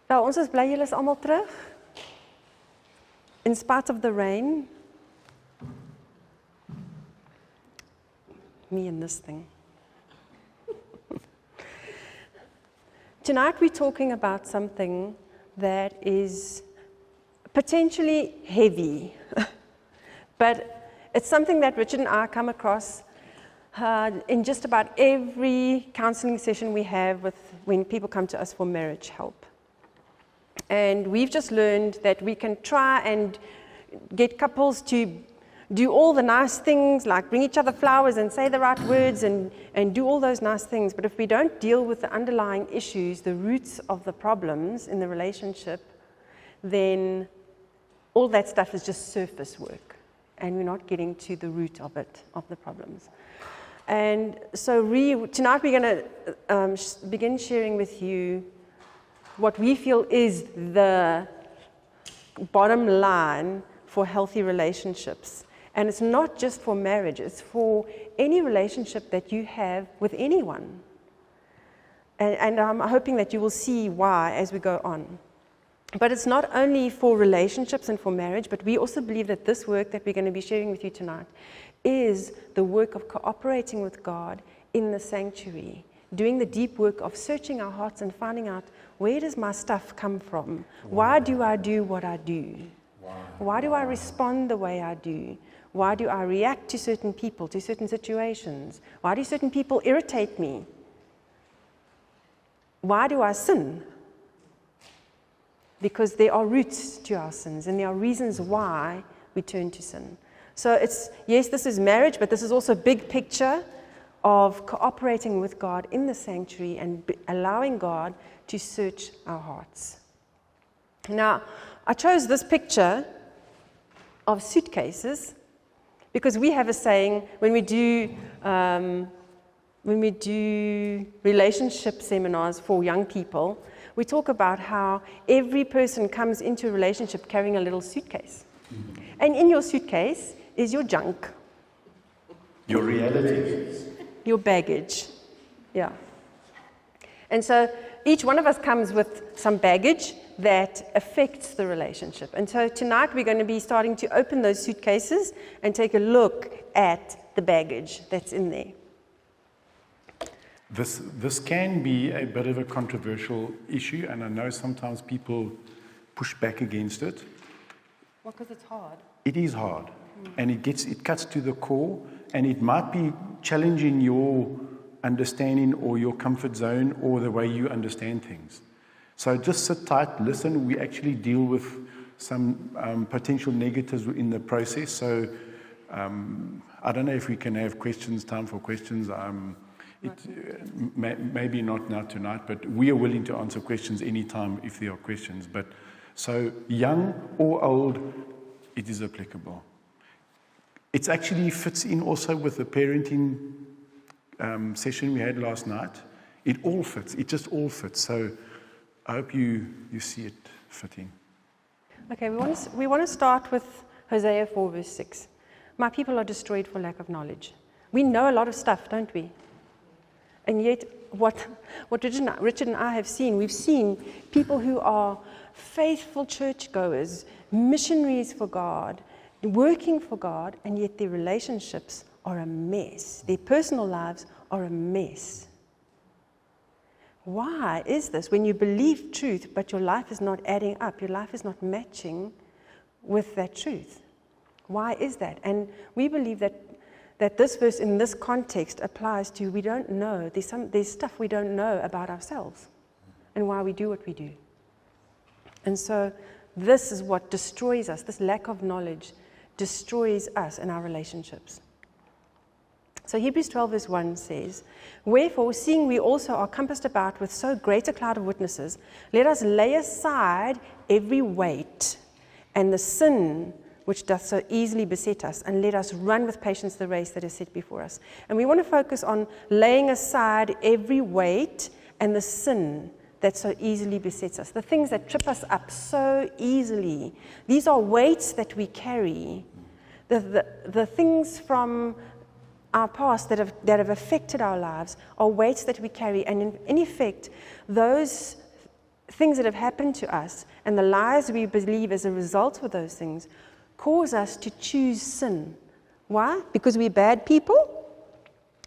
Nou, ons is bly julle is almal terug. In spite of the rain. Me and this thing. Tonight we're talking about something that is potentially heavy, but it's something that Richard and I come across in just about every counseling session we have when people come to us for marriage help. And we've just learned that we can try and get couples to do all the nice things, like bring each other flowers and say the right words and do all those nice things. But if we don't deal with the underlying issues, the roots of the problems in the relationship, then all that stuff is just surface work. And we're not getting to the root of it, of the problems. And so tonight we're going to begin sharing with you what we feel is the bottom line for healthy relationships. And it's not just for marriage, it's for any relationship that you have with anyone. And I'm hoping that you will see why as we go on. But it's not only for relationships and for marriage, but we also believe that this work that we're going to be sharing with you tonight is the work of cooperating with God in the sanctuary, doing the deep work of searching our hearts and finding out, where does my stuff come from? Why do I do what I do? Why do I respond the way I do? Why do I react to certain people, to certain situations? Why do certain people irritate me? Why do I sin? Because there are roots to our sins, and there are reasons why we turn to sin. So yes, this is marriage, but this is also a big picture of cooperating with God in the sanctuary and allowing God to search our hearts. Now, I chose this picture of suitcases because we have a saying when we do relationship seminars for young people, we talk about how every person comes into a relationship carrying a little suitcase. And in your suitcase is your junk. Your realities. Your baggage. Yeah. And so each one of us comes with some baggage that affects the relationship. And so tonight we're going to be starting to open those suitcases and take a look at the baggage that's in there. This can be a bit of a controversial issue, and I know sometimes people push back against it. Well, because it's hard. It is hard, and it cuts to the core, and it might be challenging your understanding or your comfort zone or the way you understand things. So just sit tight, listen. We actually deal with some potential negatives in the process. So I don't know if we can have time for questions. Maybe not now tonight, but we are willing to answer questions anytime if there are questions. But so young or old, it is applicable. It actually fits in also with the parenting session we had last night. It all fits. It just all fits. So I hope you see it fitting. Okay, we want to start with Hosea 4 verse 6. My people are destroyed for lack of knowledge. We know a lot of stuff, don't we? And yet, what Richard and I have seen, we've seen people who are faithful churchgoers, missionaries for God, working for God, and yet their relationships are a mess. Their personal lives are a mess. Why is this? When you believe truth, but your life is not adding up, your life is not matching with that truth. Why is that? And we believe that this verse in this context applies to we don't know. There's stuff we don't know about ourselves and why we do what we do. And so this is what destroys us. This lack of knowledge destroys us and our relationships. So Hebrews 12 verse 1 says, wherefore, seeing we also are compassed about with so great a cloud of witnesses, let us lay aside every weight and the sin which doth so easily beset us, and let us run with patience the race that is set before us. And we want to focus on laying aside every weight and the sin that so easily besets us, the things that trip us up so easily. These are weights that we carry, the things from our past that have affected our lives are weights that we carry, and in effect, those things that have happened to us and the lies we believe as a result of those things cause us to choose sin. Why? Because we're bad people?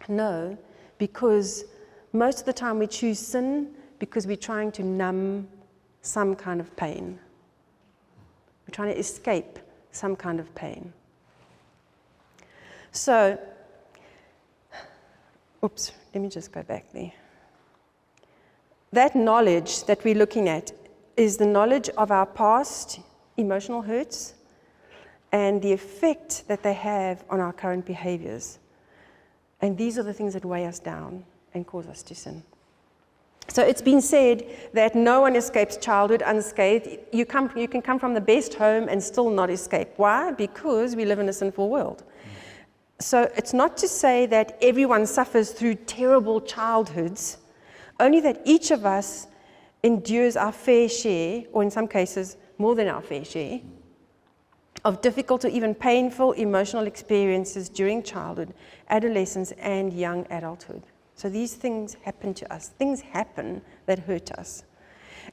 No, because most of the time we choose sin because we're trying to numb some kind of pain. We're trying to escape some kind of pain. So, let me just go back there. That knowledge that we're looking at is the knowledge of our past emotional hurts and the effect that they have on our current behaviors. And these are the things that weigh us down and cause us to sin. So it's been said that no one escapes childhood unscathed. You can come from the best home and still not escape. Why? Because we live in a sinful world. So it's not to say that everyone suffers through terrible childhoods, only that each of us endures our fair share, or in some cases, more than our fair share, of difficult or even painful emotional experiences during childhood, adolescence, and young adulthood. So these things happen to us. Things happen that hurt us.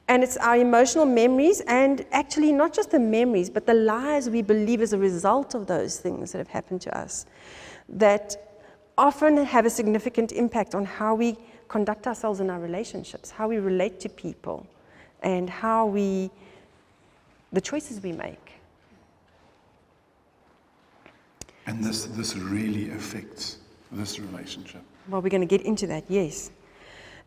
And it's our emotional memories, and actually not just the memories, but the lies we believe as a result of those things that have happened to us, that often have a significant impact on how we conduct ourselves in our relationships, how we relate to people, and the choices we make. And this really affects this relationship. Well, we're going to get into that, yes.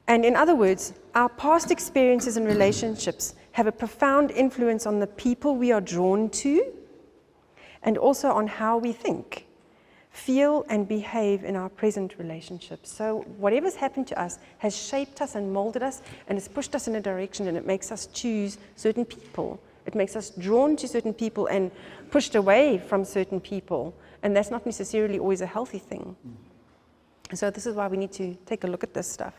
And in other words, our past experiences and relationships have a profound influence on the people we are drawn to, and also on how we think, feel, and behave in our present relationships. So whatever's happened to us has shaped us and molded us, and has pushed us in a direction, and it makes us choose certain people. It makes us drawn to certain people and pushed away from certain people. And that's not necessarily always a healthy thing. So this is why we need to take a look at this stuff.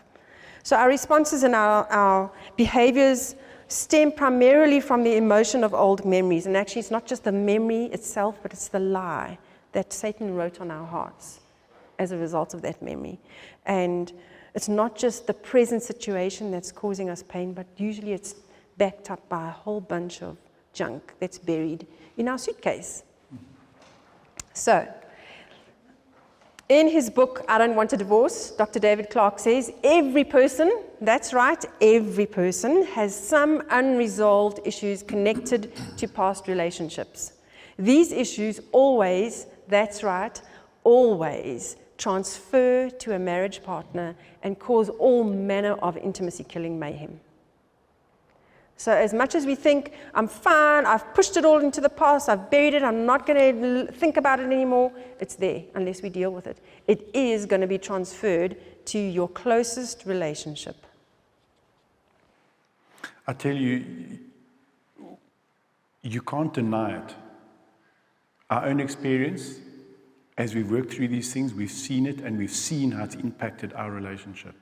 So our responses and our behaviors stem primarily from the emotion of old memories. And actually, it's not just the memory itself, but it's the lie that Satan wrote on our hearts as a result of that memory. And it's not just the present situation that's causing us pain, but usually it's backed up by a whole bunch of junk that's buried in our suitcase. So, in his book, I Don't Want a Divorce, Dr. David Clark says, every person, that's right, every person has some unresolved issues connected to past relationships. These issues always, that's right, always transfer to a marriage partner and cause all manner of intimacy-killing mayhem. So as much as we think, I'm fine, I've pushed it all into the past, I've buried it, I'm not going to think about it anymore, it's there unless we deal with it. It is going to be transferred to your closest relationship. I tell you, you can't deny it. Our own experience, as we've worked through these things, we've seen it, and we've seen how it's impacted our relationship.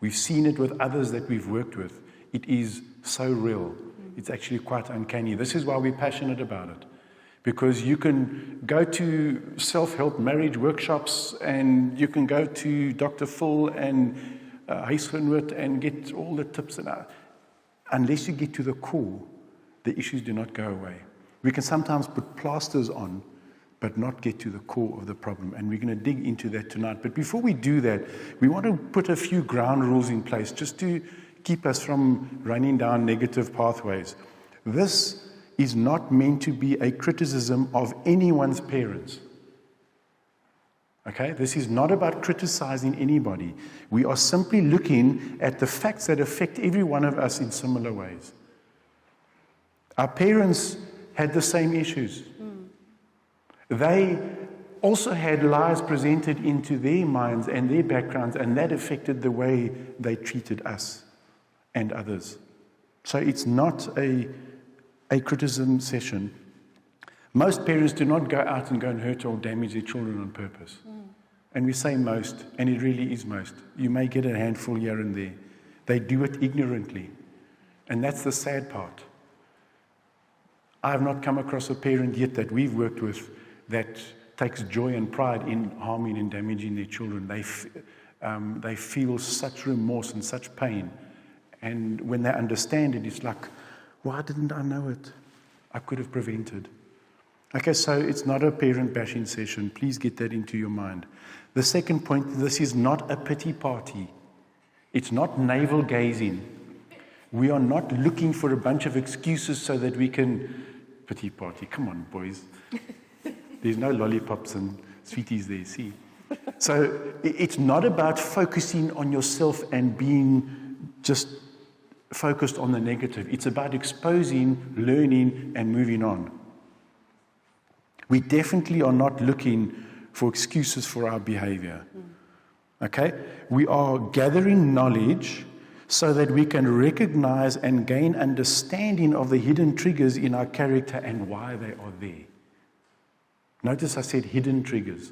We've seen it with others that we've worked with. It is so real. It's actually quite uncanny. This is why we're passionate about it. Because you can go to self-help marriage workshops, and you can go to Dr. Phil and Huisgenoot and get all the tips. Unless you get to the core, the issues do not go away. We can sometimes put plasters on, but not get to the core of the problem. And we're going to dig into that tonight. But before we do that, we want to put a few ground rules in place just to keep us from running down negative pathways. This is not meant to be a criticism of anyone's parents. Okay? This is not about criticizing anybody. We are simply looking at the facts that affect every one of us in similar ways. Our parents had the same issues. They also had lies presented into their minds and their backgrounds, and that affected the way they treated us and others. So it's not a criticism session. Most parents do not go out and hurt or damage their children on purpose. And we say most, and it really is most. You may get a handful here and there. They do it ignorantly. And that's the sad part. I have not come across a parent yet that we've worked with that takes joy and pride in harming and damaging their children. They feel such remorse and such pain. And when they understand it, it's like, why didn't I know it? I could have prevented. Okay, so it's not a parent bashing session. Please get that into your mind. The second point, this is not a pity party. It's not navel gazing. We are not looking for a bunch of excuses so that we can pity party. Come on, boys. There's no lollipops and sweeties there, see? So it's not about focusing on yourself and being just focused on the negative. It's about exposing, learning, and moving on. We definitely are not looking for excuses for our behavior. Okay? We are gathering knowledge so that we can recognize and gain understanding of the hidden triggers in our character and why they are there. Notice I said hidden triggers.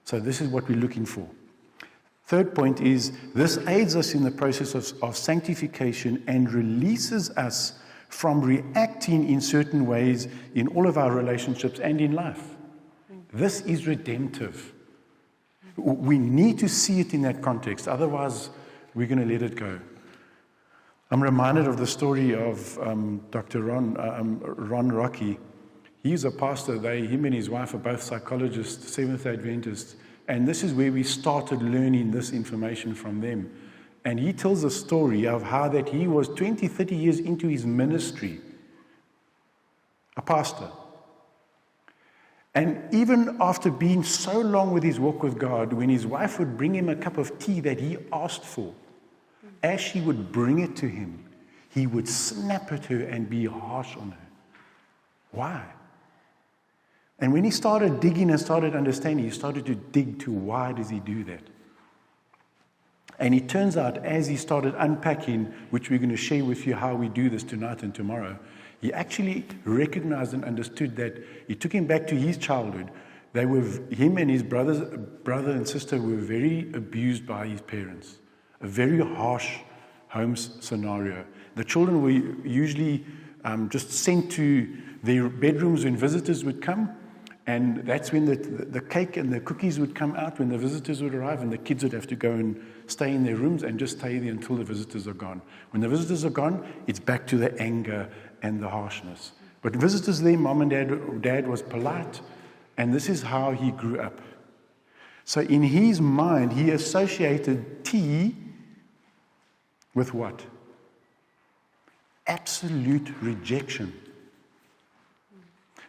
So this is what we're looking for. Third point is, this aids us in the process of sanctification and releases us from reacting in certain ways in all of our relationships and in life. This is redemptive. We need to see it in that context, otherwise we're going to let it go. I'm reminded of the story of Dr. Ron Rocky. He's a pastor. Him and his wife are both psychologists, Seventh-day Adventists, and this is where we started learning this information from them. And he tells a story of how that he was 20, 30 years into his ministry, a pastor. And even after being so long with his walk with God, when his wife would bring him a cup of tea that he asked for, as she would bring it to him, he would snap at her and be harsh on her. Why? And when he started digging and started understanding, he started to dig to why does he do that? And it turns out, as he started unpacking, which we're going to share with you how we do this tonight and tomorrow, he actually recognized and understood that it took him back to his childhood. Him and his brother and sister were very abused by his parents. A very harsh home scenario. The children were usually just sent to their bedrooms when visitors would come, and that's when the cake and the cookies would come out when the visitors would arrive, and the kids would have to go and stay in their rooms and just stay there until the visitors are gone. When the visitors are gone, it's back to the anger and the harshness. But visitors there, mom and dad was polite, and this is how he grew up. So in his mind, he associated tea with what? Absolute rejection.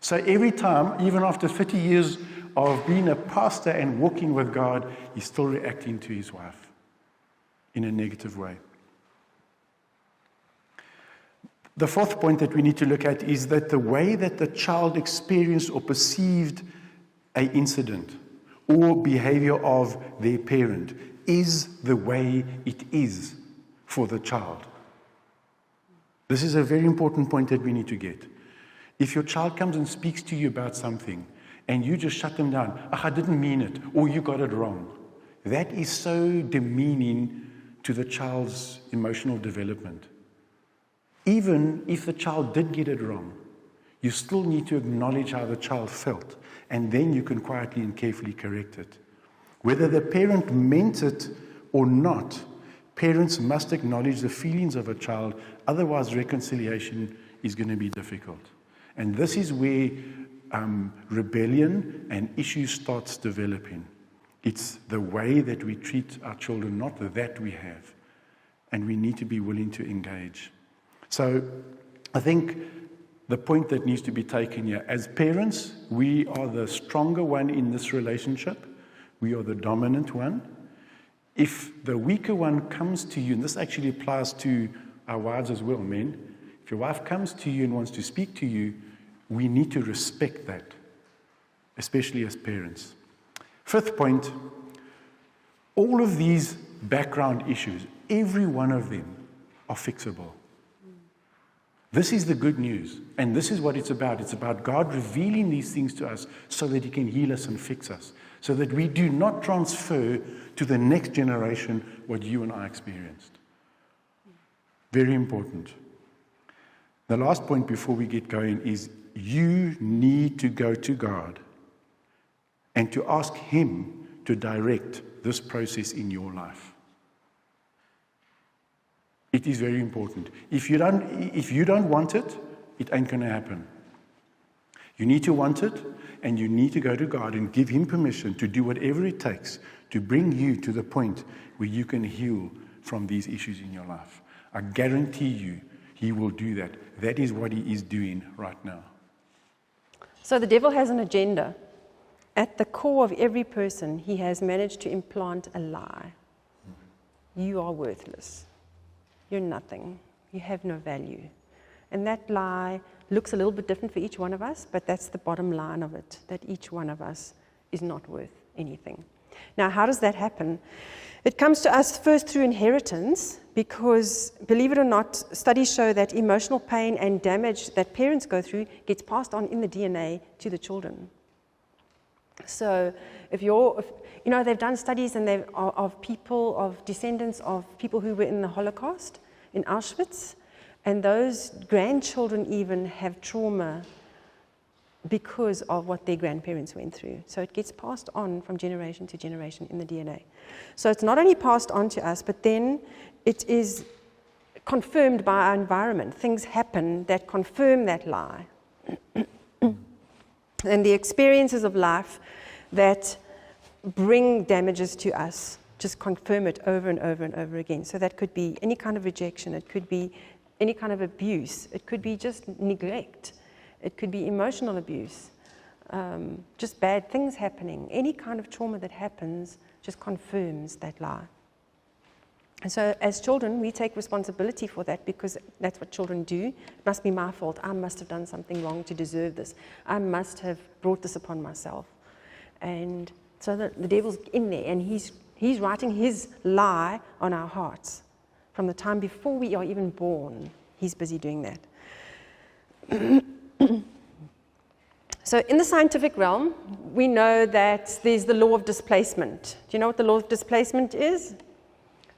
So every time, even after 30 years of being a pastor and walking with God, he's still reacting to his wife in a negative way. The fourth point that we need to look at is that the way that the child experienced or perceived an incident or behavior of their parent is the way it is for the child. This is a very important point that we need to get. If your child comes and speaks to you about something and you just shut them down, I didn't mean it, or you got it wrong, that is so demeaning to the child's emotional development. Even if the child did get it wrong, you still need to acknowledge how the child felt, and then you can quietly and carefully correct it. Whether the parent meant it or not, parents must acknowledge the feelings of a child, otherwise reconciliation is going to be difficult. And this is where rebellion and issues starts developing. It's the way that we treat our children, not that we have. And we need to be willing to engage. So I think the point that needs to be taken here, as parents, we are the stronger one in this relationship. We are the dominant one. If the weaker one comes to you, and this actually applies to our wives as well, men. If your wife comes to you and wants to speak to you, we need to respect that, especially as parents. Fifth point, all of these background issues, every one of them are fixable. This is the good news, and this is what it's about. It's about God revealing these things to us so that He can heal us and fix us, so that we do not transfer to the next generation what you and I experienced. Very important. The last point before we get going is you need to go to God and to ask Him to direct this process in your life. It is very important. If you don't want it, it ain't going to happen. You need to want it, and you need to go to God and give Him permission to do whatever it takes to bring you to the point where you can heal from these issues in your life. I guarantee you, He will do that. That is what He is doing right now. So the devil has an agenda. At the core of every person, he has managed to implant a lie. You are worthless. You're nothing. You have no value. And that lie looks a little bit different for each one of us, but that's the bottom line of it, that each one of us is not worth anything. Now, how does that happen? It comes to us first through inheritance, because, believe it or not, studies show that emotional pain and damage that parents go through gets passed on in the DNA to the children. So, they've done studies and of descendants of people who were in the Holocaust, in Auschwitz, and those grandchildren even have trauma because of what their grandparents went through. So it gets passed on from generation to generation in the DNA. So it's not only passed on to us, but then it is confirmed by our environment. Things happen that confirm that lie. And the experiences of life that bring damages to us just confirm it over and over and over again. So that could be any kind of rejection, it could be any kind of abuse, it could be just neglect, it could be emotional abuse, just bad things happening. Any kind of trauma that happens just confirms that lie. And so as children, we take responsibility for that, because that's what children do. It must be my fault. I must have done something wrong to deserve this. I must have brought this upon myself. And so the devil's in there, and he's writing his lie on our hearts. From the time before we are even born, he's busy doing that. So in the scientific realm, we know that there's the law of displacement. Do you know what the law of displacement is?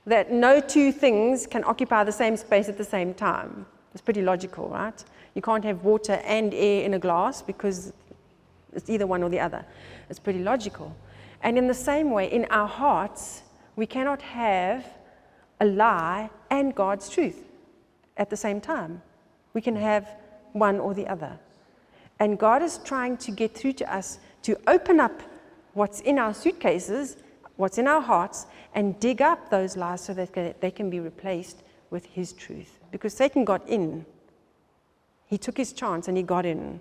That no two things can occupy the same space at the same time. It's pretty logical, right? You can't have water and air in a glass because it's either one or the other. It's pretty logical. And in the same way, in our hearts, we cannot have a lie and God's truth at the same time. We can have one or the other. And God is trying to get through to us to open up what's in our suitcases, what's in our hearts, and dig up those lies so that they can be replaced with His truth. Because Satan got in. He took his chance and he got in.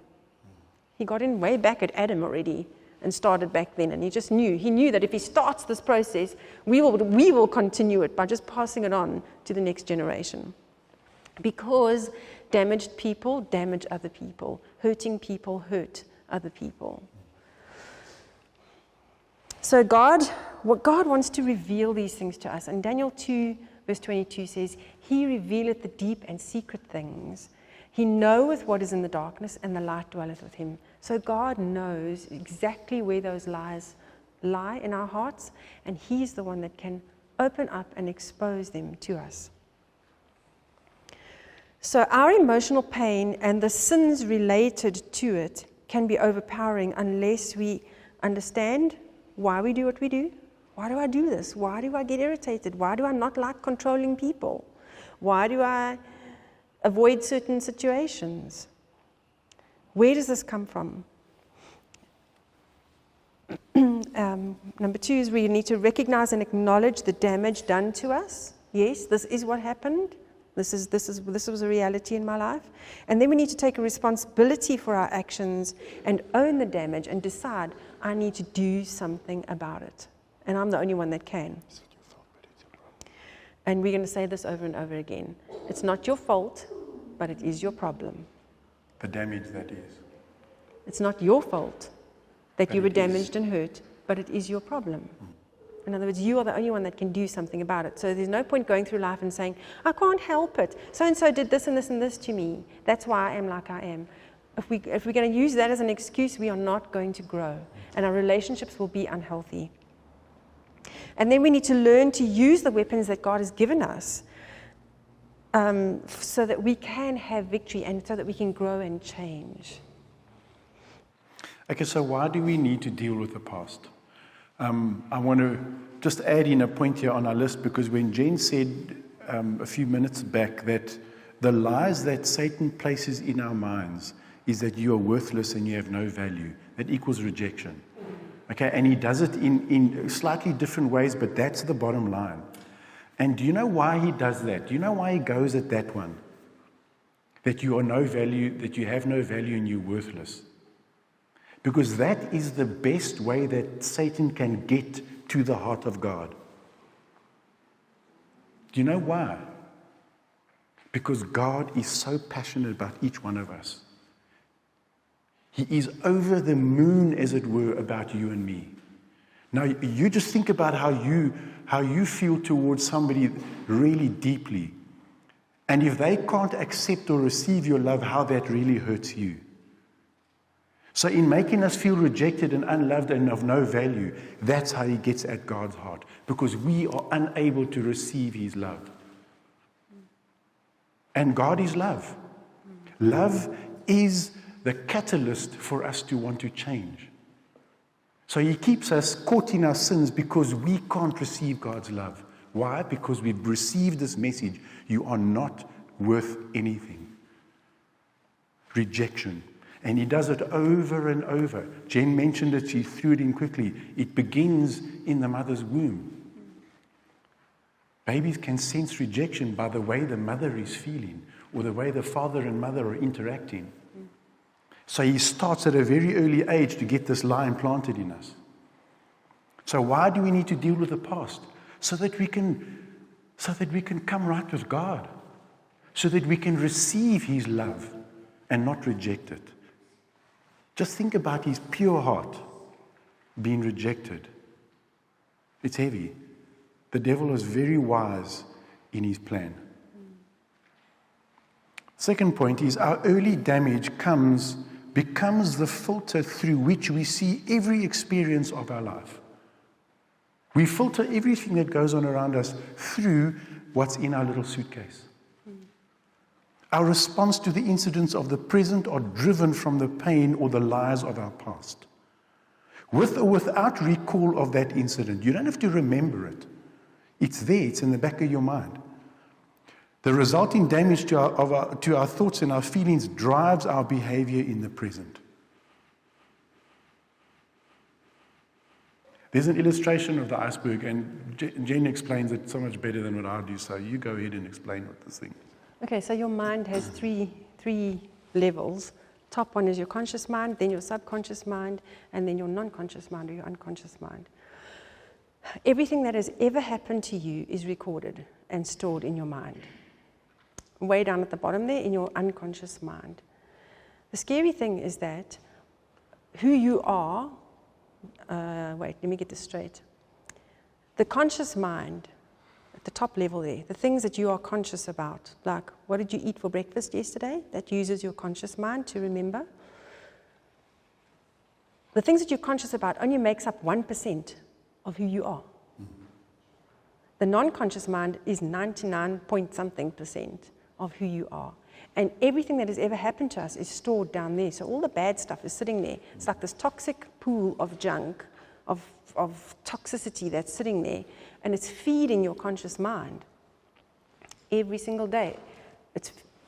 He got in way back at Adam already and started back then. And he knew that if he starts this process, we will continue it by just passing it on to the next generation. Because damaged people damage other people. Hurting people hurt other people. So God wants to reveal these things to us. And Daniel 2, verse 22 says, He revealeth the deep and secret things. He knoweth what is in the darkness, and the light dwelleth with Him. So God knows exactly where those lies lie in our hearts, and He's the one that can open up and expose them to us. So our emotional pain and the sins related to it can be overpowering unless we understand why we do what we do. Why do I do this? Why do I get irritated? Why do I not like controlling people? Why do I avoid certain situations? Where does this come from? Number 2 is we need to recognize and acknowledge the damage done to us. Yes, this is what happened. This was a reality in my life. And then we need to take a responsibility for our actions and own the damage and decide, I need to do something about it. And I'm the only one that can. And we're going to say this over and over again. It's not your fault, but it is your problem. The damage that is. It's not your fault that you were damaged and hurt, but it is your problem. In other words, you are the only one that can do something about it. So there's no point going through life and saying, I can't help it. So-and-so did this and this and this to me. That's why I am like I am. If we're going to use that as an excuse, we are not going to grow. And our relationships will be unhealthy. And then we need to learn to use the weapons that God has given us so that we can have victory and so that we can grow and change. Okay, so why do we need to deal with the past? I want to just add in a point here on our list, because when Jen said a few minutes back that the lies that Satan places in our minds is that you are worthless and you have no value. That equals rejection. Okay, and he does it in slightly different ways, but that's the bottom line. And do you know why he does that? Do you know why he goes at that one? That you are no value, that you have no value and you're worthless. Because that is the best way that Satan can get to the heart of God. Do you know why? Because God is so passionate about each one of us. He is over the moon, as it were, about you and me. Now, you just think about how you feel towards somebody really deeply. And if they can't accept or receive your love, how that really hurts you. So in making us feel rejected and unloved and of no value, that's how he gets at God's heart. Because we are unable to receive his love. And God is love. Love is the catalyst for us to want to change. So he keeps us caught in our sins because we can't receive God's love. Why? Because we've received this message. You are not worth anything. Rejection. And he does it over and over. Jen mentioned it, she threw it in quickly. It begins in the mother's womb. Babies can sense rejection by the way the mother is feeling or the way the father and mother are interacting. So he starts at a very early age to get this lie implanted in us. So why do we need to deal with the past? So that we can come right with God. So that we can receive his love and not reject it. Just think about his pure heart being rejected. It's heavy. The devil is very wise in his plan. Second point is our early damage becomes the filter through which we see every experience of our life. We filter everything that goes on around us through what's in our little suitcase. Our response to the incidents of the present are driven from the pain or the lies of our past. With or without recall of that incident, you don't have to remember it. It's there, it's in the back of your mind. The resulting damage to our thoughts and our feelings drives our behavior in the present. There's an illustration of the iceberg, and Jen explains it so much better than what I do, so you go ahead and explain what this thing is. Okay, so your mind has three levels. Top one is your conscious mind, then your subconscious mind, and then your non-conscious mind or your unconscious mind. Everything that has ever happened to you is recorded and stored in your mind. Way down at the bottom there in your unconscious mind. The scary thing is that who you are, let me get this straight. The conscious mind, at the top level there, the things that you are conscious about, like what did you eat for breakfast yesterday? That uses your conscious mind to remember. The things that you're conscious about only makes up 1% of who you are. The non-conscious mind is 99 point something percent of who you are. And everything that has ever happened to us is stored down there. So all the bad stuff is sitting there. It's like this toxic pool of junk, of toxicity that's sitting there, and it's feeding your conscious mind every single day.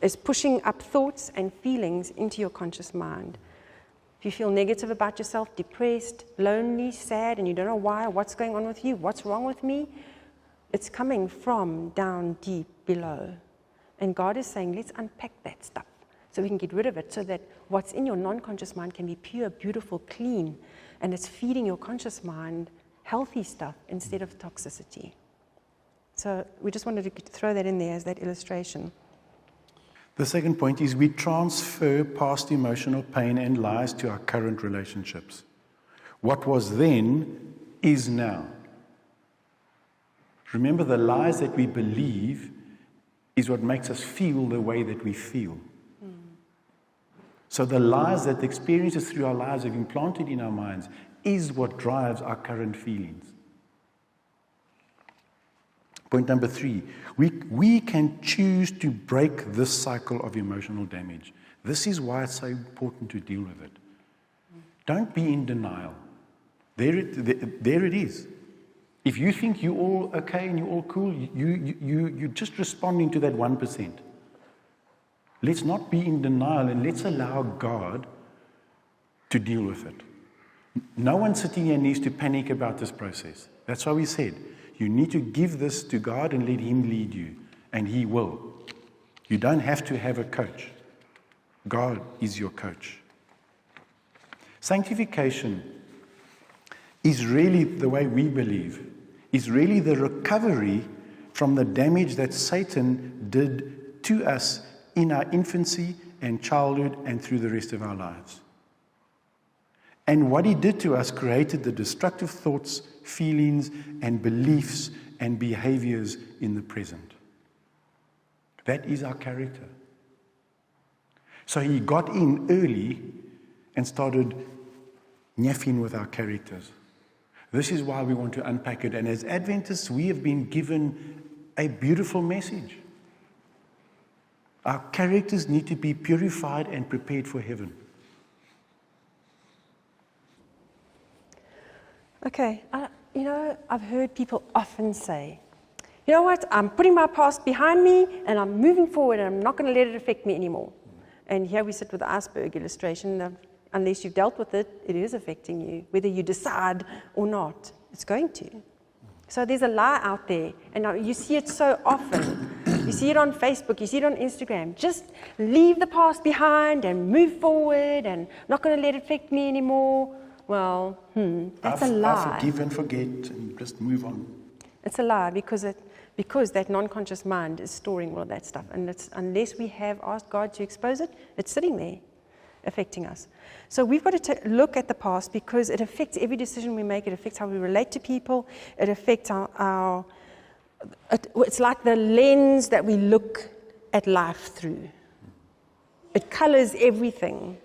It's pushing up thoughts and feelings into your conscious mind. If you feel negative about yourself, depressed, lonely, sad, and you don't know why, what's going on with you, what's wrong with me, it's coming from down deep below. And God is saying, let's unpack that stuff so we can get rid of it, so that what's in your non-conscious mind can be pure, beautiful, clean, and it's feeding your conscious mind healthy stuff instead of toxicity. So we just wanted to throw that in there as that illustration. The second point is we transfer past emotional pain and lies to our current relationships. What was then is now. Remember, the lies that we believe is what makes us feel the way that we feel. So the lies that the experiences through our lives have implanted in our minds is what drives our current feelings. Point number 3, we can choose to break this cycle of emotional damage. This is why it's so important to deal with it. Don't be in denial. There it is. If you think you're all okay and you're all cool, you're just responding to that 1%. Let's not be in denial and let's allow God to deal with it. No one sitting here needs to panic about this process. That's why we said, you need to give this to God and let Him lead you, and He will. You don't have to have a coach. God is your coach. Sanctification is really, the way we believe, is really the recovery from the damage that Satan did to us in our infancy and childhood and through the rest of our lives. And what he did to us created the destructive thoughts, feelings, and beliefs and behaviors in the present. That is our character. So he got in early and started naffing with our characters. This is why we want to unpack it. And as Adventists, we have been given a beautiful message. Our characters need to be purified and prepared for heaven. Okay, I've heard people often say, you know what, I'm putting my past behind me and I'm moving forward and I'm not going to let it affect me anymore. And here we sit with the iceberg illustration of, unless you've dealt with it, it is affecting you, whether you decide or not, it's going to. So there's a lie out there, and you see it so often. You see it on Facebook, you see it on Instagram. Just leave the past behind and move forward and not going to let it affect me anymore. Well, that's a lie. I forgive and forget and just move on. It's a lie because that non-conscious mind is storing all of that stuff. And unless we have asked God to expose it, it's sitting there affecting us. So we've got to look at the past because it affects every decision we make. It affects how we relate to people. It affects it's like the lens that we look at life through. It colors everything.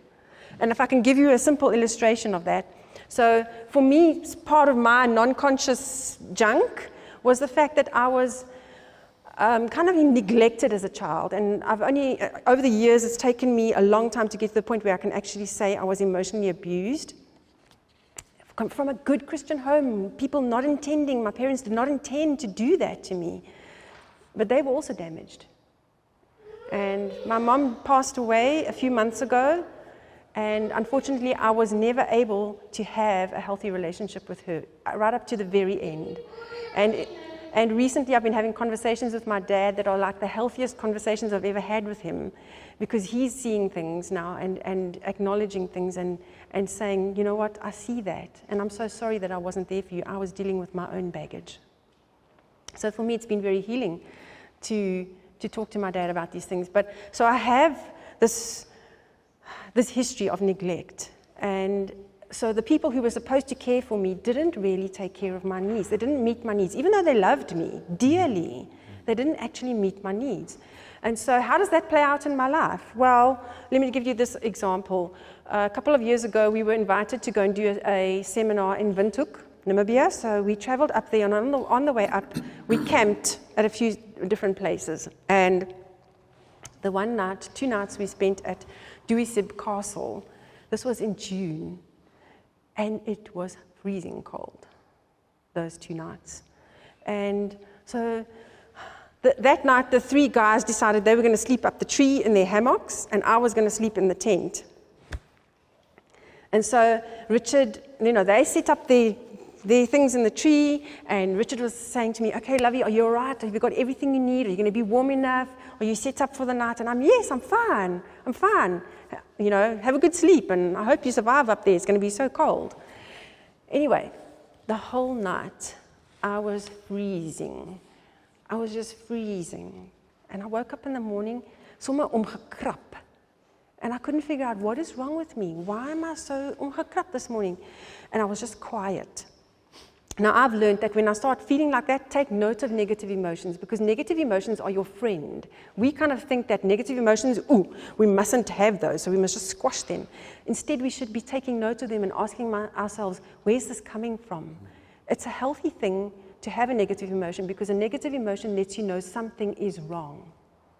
And if I can give you a simple illustration of that. So for me, part of my non-conscious junk was the fact that I was kind of neglected as a child. And I've only, over the years, it's taken me a long time to get to the point where I can actually say I was emotionally abused. From a good Christian home, people not intending, my parents did not intend to do that to me. But they were also damaged. And my mom passed away a few months ago. And unfortunately, I was never able to have a healthy relationship with her, right up to the very end. And recently, I've been having conversations with my dad that are like the healthiest conversations I've ever had with him, because he's seeing things now and acknowledging things and saying, you know what, I see that. And I'm so sorry that I wasn't there for you. I was dealing with my own baggage. So for me, it's been very healing to talk to my dad about these things. But so I have this history of neglect. And so the people who were supposed to care for me didn't really take care of my needs. They didn't meet my needs. Even though they loved me dearly, they didn't actually meet my needs. And so how does that play out in my life? Well, let me give you this example. A couple of years ago, we were invited to go and do a seminar in Windhoek, Namibia. So we traveled up there, and on the way up, we camped at a few different places. And the 2 nights we spent at Duisib Castle. This was in June, and it was freezing cold, those 2 nights. And so that night, the 3 guys decided they were going to sleep up the tree in their hammocks, and I was going to sleep in the tent. And so Richard, they set up their things in the tree, and Richard was saying to me, okay, Lovey, are you all right? Have you got everything you need? Are you going to be warm enough? Are you set up for the night? And yes, I'm fine. Have a good sleep, and I hope you survive up there. It's going to be so cold. Anyway, the whole night, I was freezing. I was just freezing. And I woke up in the morning, sommer omgekrap. And I couldn't figure out what is wrong with me. Why am I so omgekrap this morning? And I was just quiet. Now, I've learned that when I start feeling like that, take note of negative emotions, because negative emotions are your friend. We kind of think that negative emotions, we mustn't have those, so we must just squash them. Instead, we should be taking note of them and asking ourselves, where's this coming from? It's a healthy thing to have a negative emotion, because a negative emotion lets you know something is wrong.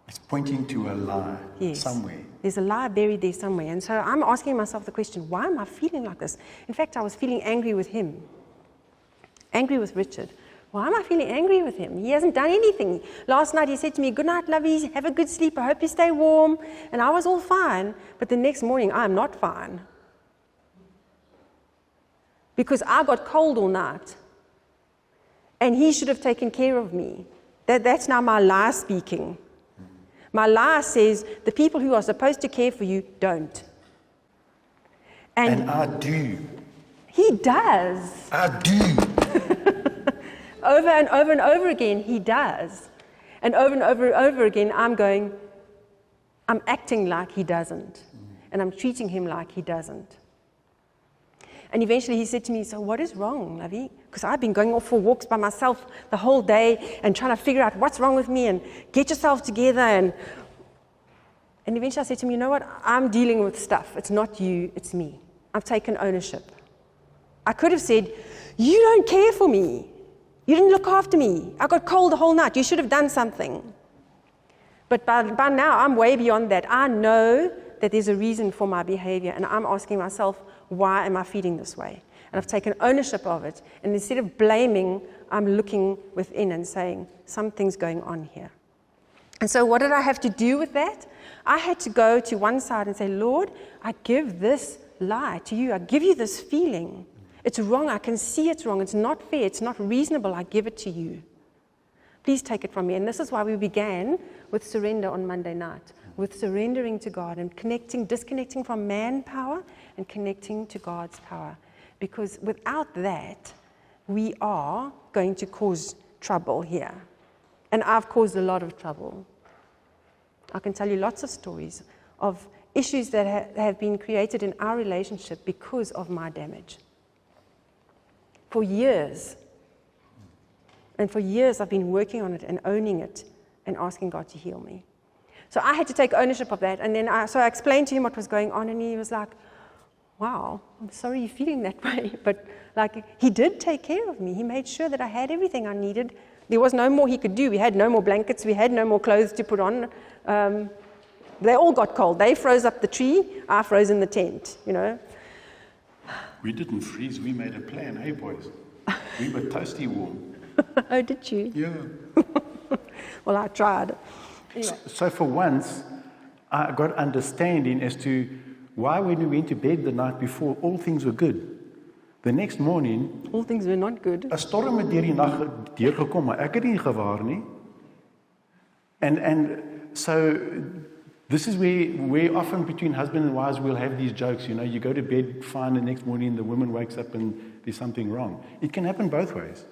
It's pointing to a lie somewhere. There's a lie buried there somewhere. And so I'm asking myself the question, why am I feeling like this? In fact, I was feeling angry with him. Angry with Richard Why am I feeling angry with him? He hasn't done anything. Last night he said to me, good night, lovies, have a good sleep, I hope you stay warm. And I was all fine. But the next morning, I'm not fine. Because I got cold all night. And he should have taken care of me. That's now my lie speaking. My lie says, the people who are supposed to care for you don't. And I do. He does. I do. Over and over and over again, he does. And over again, I'm acting like he doesn't. And I'm treating him like he doesn't. And eventually he said to me, so what is wrong, Lovey? Because I've been going off for walks by myself the whole day and trying to figure out what's wrong with me and get yourself together. And eventually I said to him, you know what? I'm dealing with stuff. It's not you, it's me. I've taken ownership. I could have said, you don't care for me. You didn't look after me. I got cold the whole night. You should have done something. But by now, I'm way beyond that. I know that there's a reason for my behavior, and I'm asking myself, why am I feeling this way? And I've taken ownership of it. And instead of blaming, I'm looking within and saying, something's going on here. And so what did I have to do with that? I had to go to one side and say, Lord, I give this lie to you. I give you this feeling. It's wrong. I can see it's wrong. It's not fair. It's not reasonable. I give it to you. Please take it from me. And this is why we began with surrender on Monday night, with surrendering to God and disconnecting from manpower and connecting to God's power. Because without that, we are going to cause trouble here. And I've caused a lot of trouble. I can tell you lots of stories of issues that have been created in our relationship because of my damage. For years. And for years I've been working on it and owning it and asking God to heal me. So I had to take ownership of that. And then I explained to him what was going on, and he was like, wow, I'm sorry you're feeling that way. But he did take care of me. He made sure that I had everything I needed. There was no more he could do. We had no more blankets. We had no more clothes to put on. They all got cold. They froze up the tree. I froze in the tent, We didn't freeze. We made a plan. Hey, boys. We were toasty warm. Oh, did you? Yeah. Well, I tried. Anyway. So for once, I got understanding as to why when we went to bed the night before, all things were good. The next morning, all things were not good. 'n storm het deur die nag deurgekom, maar ek het nie gewaar nie. And so this is where often between husband and wives we'll have these jokes, you go to bed fine, the next morning the woman wakes up and there's something wrong. It can happen both ways.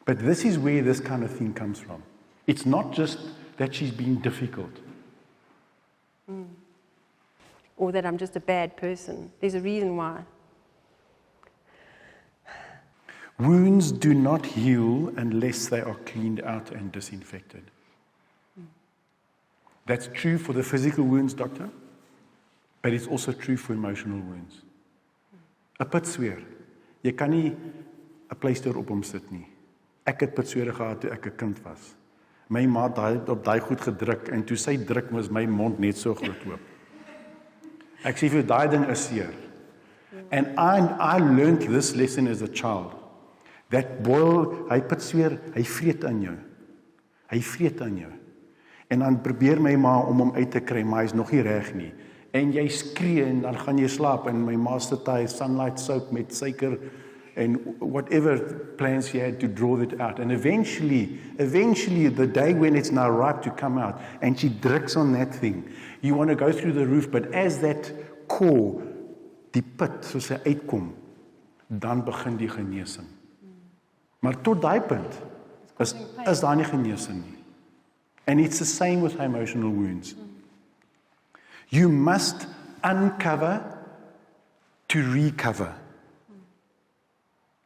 But this is where this kind of thing comes from. It's not just that she's being difficult. Or that I'm just a bad person. There's a reason why. Wounds do not heal unless they are cleaned out and disinfected. That's true for the physical wounds, doctor, but it's also true for emotional wounds. 'n Pitsweer. Jy kan nie 'n pleister op hom sit nie. Ek het pitsweere gehad toe ek 'n kind was. My ma het op daai goed gedruk en toe sy druk was my mond net so groot oop. Ek sê vir daai ding is seer. And I learned this lesson as a child. That boil, hy pitsweer, hy vreet aan jou. Hy vreet aan jou. En dan probeer my ma om hom uit te kry, maar hy's nog nie reg nie. En jy skree en dan gaan jy slaap en my ma sit daar sunlight soap met suiker and whatever plans she had to draw that out. And eventually the day when it's now ripe to come out and she drugs on that thing, you want to go through the roof, but as that core, die put, soos hy uitkom, dan begin die genesing. Maar tot daai punt is daar nie genesing nie. And it's the same with emotional wounds. You must uncover to recover.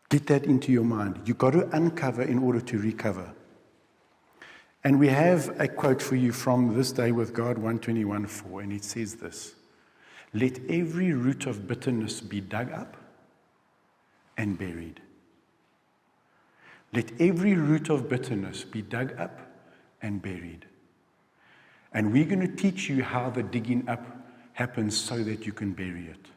Get that into your mind. You've got to uncover in order to recover. And we have a quote for you from This Day with God 121:4, and it says this: let every root of bitterness be dug up and buried. Let every root of bitterness be dug up and buried. And we're going to teach you how the digging up happens so that you can bury it.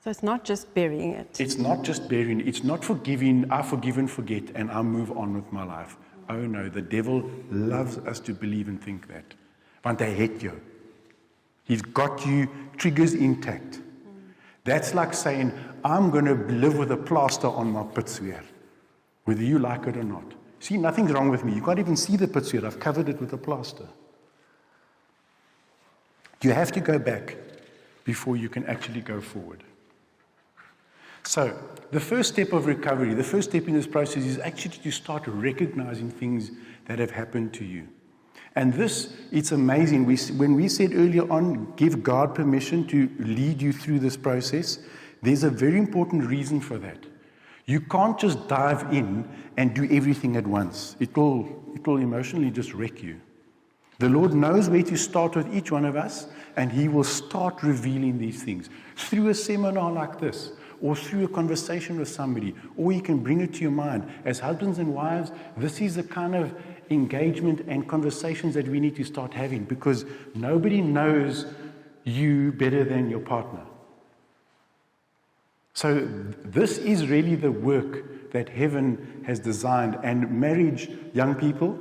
So it's not just burying it. It's not just burying it. It's not forgiving, I forgive and forget, and I move on with my life. Oh no, the devil loves us to believe and think that. Want hy het jou. He's got you, triggers intact. That's like saying, I'm going to live with a plaster on my pitsweer, whether you like it or not. See, nothing's wrong with me. You can't even see the pitsweer. I've covered it with a plaster. You have to go back before you can actually go forward. So, the first step of recovery, the first step in this process is actually to start recognizing things that have happened to you. And this, it's amazing. When we said earlier on, give God permission to lead you through this process, there's a very important reason for that. You can't just dive in and do everything at once. It will emotionally just wreck you. The Lord knows where to start with each one of us, and He will start revealing these things through a seminar like this, or through a conversation with somebody, or you can bring it to your mind. As husbands and wives, this is the kind of engagement and conversations that we need to start having, because nobody knows you better than your partner. So this is really the work that heaven has designed. And marriage, young people,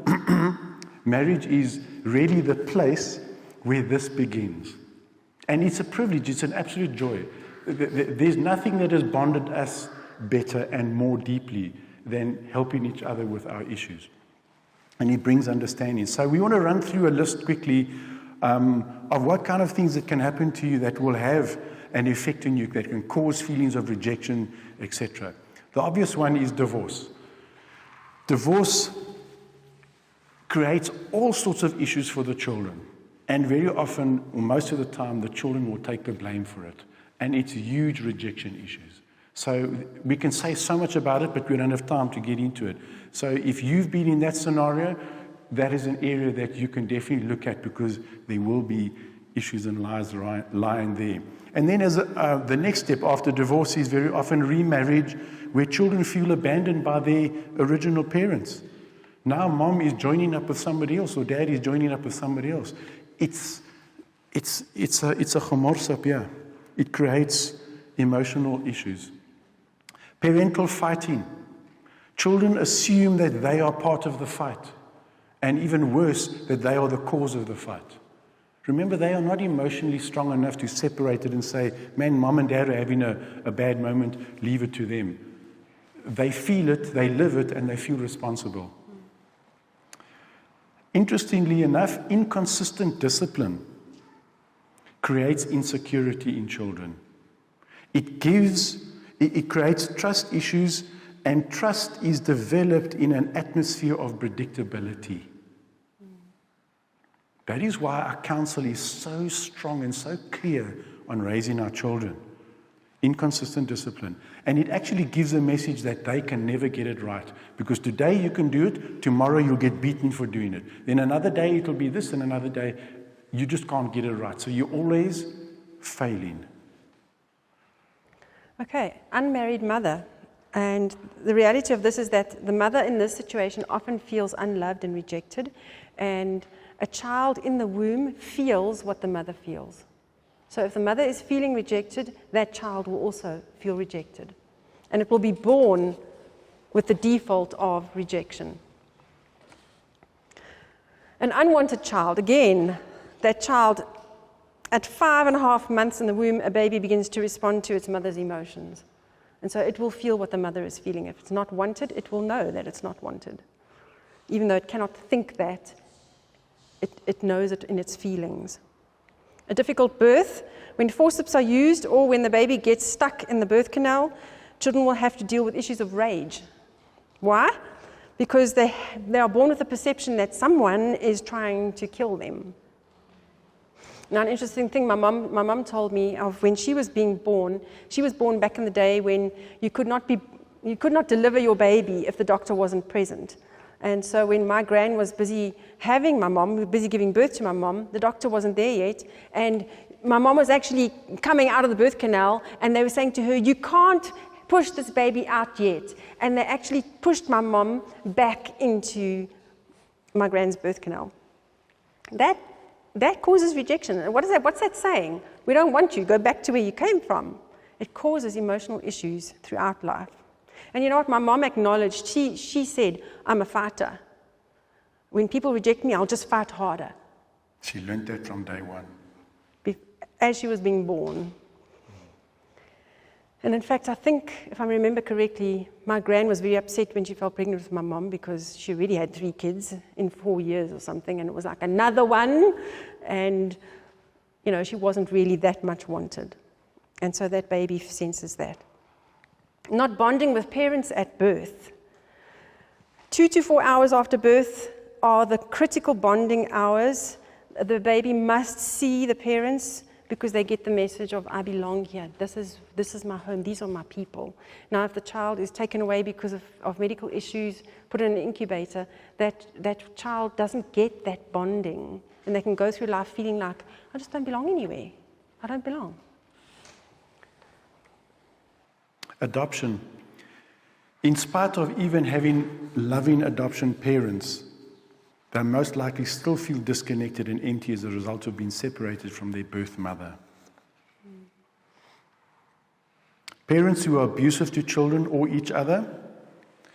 marriage is really the place where this begins. And it's a privilege, it's an absolute joy. There's nothing that has bonded us better and more deeply than helping each other with our issues. And it brings understanding. So we want to run through a list quickly of what kind of things that can happen to you that will have an effect on you, that can cause feelings of rejection, etc. The obvious one is divorce. Divorce creates all sorts of issues for the children. And very often, or most of the time, the children will take the blame for it. And it's huge rejection issues. So we can say so much about it, but we don't have time to get into it. So if you've been in that scenario, that is an area that you can definitely look at, because there will be issues and lies lying there. And then as the next step after divorce is very often remarriage, where children feel abandoned by their original parents. Now mom is joining up with somebody else, or dad is joining up with somebody else. It's a gemors up here. It creates emotional issues. Parental fighting. Children assume that they are part of the fight, and even worse, that they are the cause of the fight. Remember, they are not emotionally strong enough to separate it and say, man, mom and dad are having a bad moment, leave it to them. They feel it, they live it, and they feel responsible. Interestingly enough, inconsistent discipline creates insecurity in children. It creates trust issues, and trust is developed in an atmosphere of predictability. That is why our counsel is so strong and so clear on raising our children. Inconsistent discipline. And it actually gives a message that they can never get it right. Because today you can do it, tomorrow you'll get beaten for doing it. Then another day it'll be this, and another day you just can't get it right. So you're always failing. Okay, unmarried mother. And the reality of this is that the mother in this situation often feels unloved and rejected. And a child in the womb feels what the mother feels. So if the mother is feeling rejected, that child will also feel rejected. And it will be born with the default of rejection. An unwanted child, again, that child, at 5.5 months in the womb, a baby begins to respond to its mother's emotions. And so it will feel what the mother is feeling. If it's not wanted, it will know that it's not wanted. Even though it cannot think that, it knows it in its feelings. A difficult birth, when forceps are used or when the baby gets stuck in the birth canal, children will have to deal with issues of rage. Why? Because they are born with the perception that someone is trying to kill them. Now, an interesting thing my mum told me of when she was being born. She was born back in the day when you could not deliver your baby if the doctor wasn't present. And so when my gran was busy having my mom, busy giving birth to my mom, the doctor wasn't there yet, and my mom was actually coming out of the birth canal, and they were saying to her, you can't push this baby out yet. And they actually pushed my mom back into my gran's birth canal. That causes rejection. And what is that? What's that saying? We don't want you. Go back to where you came from. it causes emotional issues throughout life. And you know what? My mom acknowledged, she said, I'm a fighter. When people reject me, I'll just fight harder. She learned that from day one. As she was being born. And in fact, I think, if I remember correctly, my gran was very upset when she fell pregnant with my mom because she already had 3 kids in 4 years or something, and it was like another one, and, you know, she wasn't really that much wanted. And so that baby senses that. Not bonding with parents at birth. 2 to 4 hours after birth are the critical bonding hours. The baby must see the parents because they get the message of, I belong here. This is my home. These are my people. Now, if the child is taken away because of medical issues, put in an incubator, that child doesn't get that bonding. And they can go through life feeling like, I just don't belong anywhere. I don't belong. Adoption. In spite of even having loving adoption parents, they most likely still feel disconnected and empty as a result of being separated from their birth mother. Parents who are abusive to children or each other,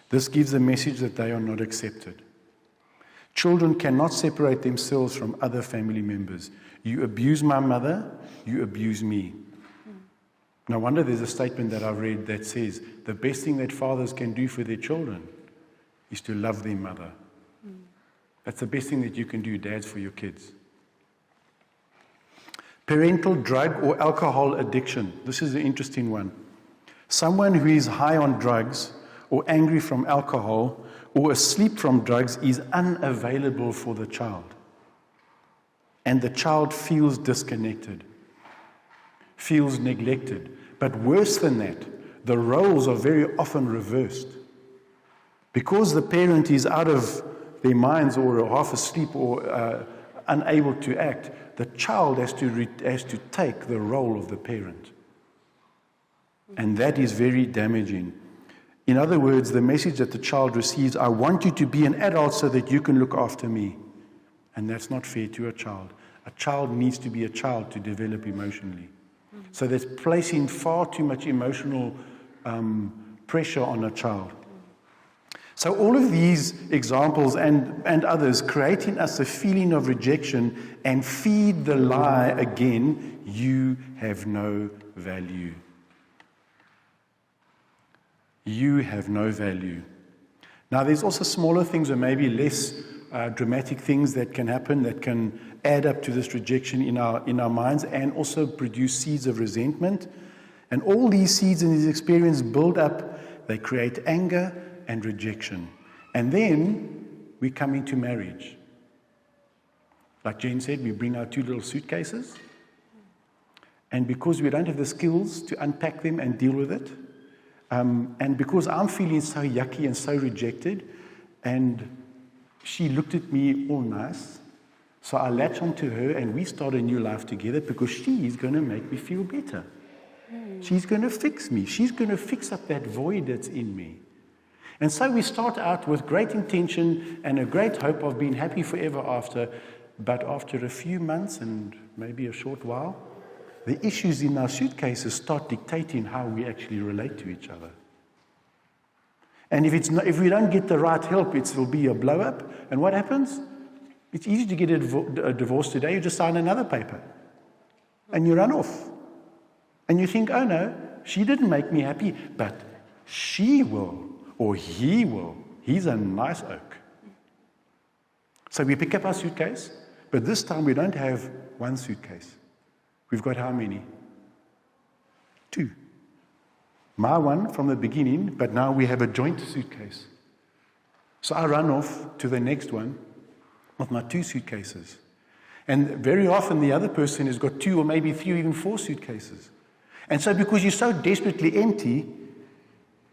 this gives a message that they are not accepted. Children cannot separate themselves from other family members. You abuse my mother, you abuse me. No wonder there's a statement that I've read that says the best thing that fathers can do for their children is to love their mother. That's the best thing that you can do, dads, for your kids. Parental drug or alcohol addiction. This is an interesting one. Someone who is high on drugs or angry from alcohol or asleep from drugs is unavailable for the child. And the child feels disconnected, feels neglected. But worse than that, the roles are very often reversed. Because the parent is out of their minds or half asleep or unable to act, the child has to take the role of the parent. And that is very damaging. In other words, the message that the child receives, I want you to be an adult so that you can look after me. And that's not fair to a child. A child needs to be a child to develop emotionally. So that's placing far too much emotional pressure on a child. So all of these examples and others create in us a feeling of rejection and feed the lie again, you have no value. You have no value. Now there's also smaller things or maybe less dramatic things that can happen that can add up to this rejection in our minds and also produce seeds of resentment. And all these seeds in these experiences build up, they create anger and rejection. And then we come into marriage. Like Jane said, we bring our 2 little suitcases. And because we don't have the skills to unpack them and deal with it, and because I'm feeling so yucky and so rejected, and she looked at me all nice, so I latch onto her and we start a new life together because she is going to make me feel better. She's going to fix me. She's going to fix up that void that's in me. And so we start out with great intention and a great hope of being happy forever after, but after a few months and maybe a short while, the issues in our suitcases start dictating how we actually relate to each other. And if we don't get the right help, it will be a blow-up. And what happens? It's easy to get a divorce today. You just sign another paper. And you run off. And you think, oh no, she didn't make me happy, but she will, or he will. He's a nice oak. So we pick up our suitcase, but this time we don't have 1 suitcase. We've got how many? 2. My one from the beginning, but now we have a joint suitcase. So I run off to the next one with my 2 suitcases. And very often the other person has got 2 or maybe 3 or even 4 suitcases. And so because you're so desperately empty,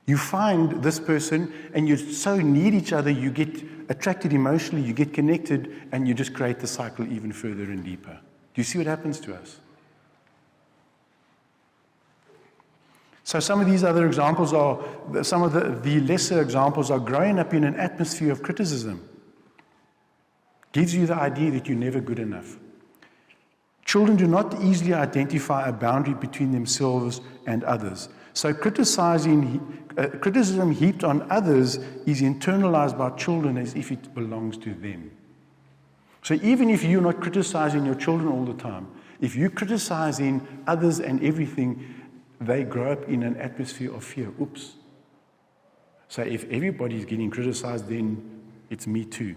you find this person and you so need each other, you get attracted emotionally, you get connected, and you just create the cycle even further and deeper. Do you see what happens to us? So some of these other examples are, some of the lesser examples are growing up in an atmosphere of criticism. Gives you the idea that you're never good enough. Children do not easily identify a boundary between themselves and others. So criticism heaped on others is internalized by children as if it belongs to them. So even if you're not criticizing your children all the time, if you're criticizing others and everything, they grow up in an atmosphere of fear. Oops. So if everybody's getting criticized, then it's me too.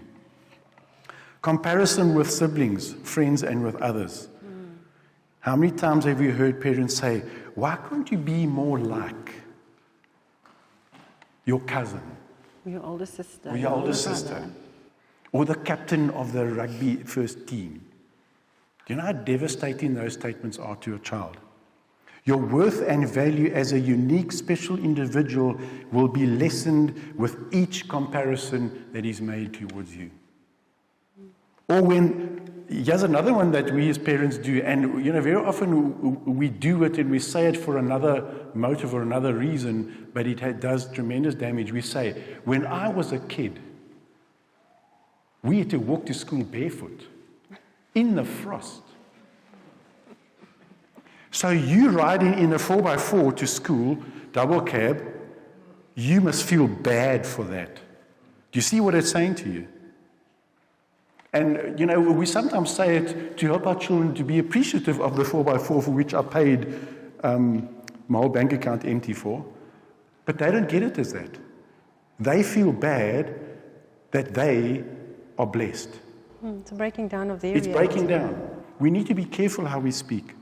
Comparison with siblings, friends, and with others. How many times have you heard parents say, why can't you be more like your cousin? Your older sister. Or your older sister. Or the captain of the rugby first team. Do you know how devastating those statements are to a child? Your worth and value as a unique, special individual will be lessened with each comparison that is made towards you. Or here's another one that we as parents do, and very often we do it and we say it for another motive or another reason, but it does tremendous damage. We say, when I was a kid, we had to walk to school barefoot in the frost. So you riding in a 4x4 to school, double cab, you must feel bad for that. Do you see what it's saying to you? And, we sometimes say it to help our children to be appreciative of the 4x4 for which I paid my whole bank account empty for. But they don't get it as that. They feel bad that they are blessed. It's a breaking down of their reality. It's breaking down. We need to be careful how we speak.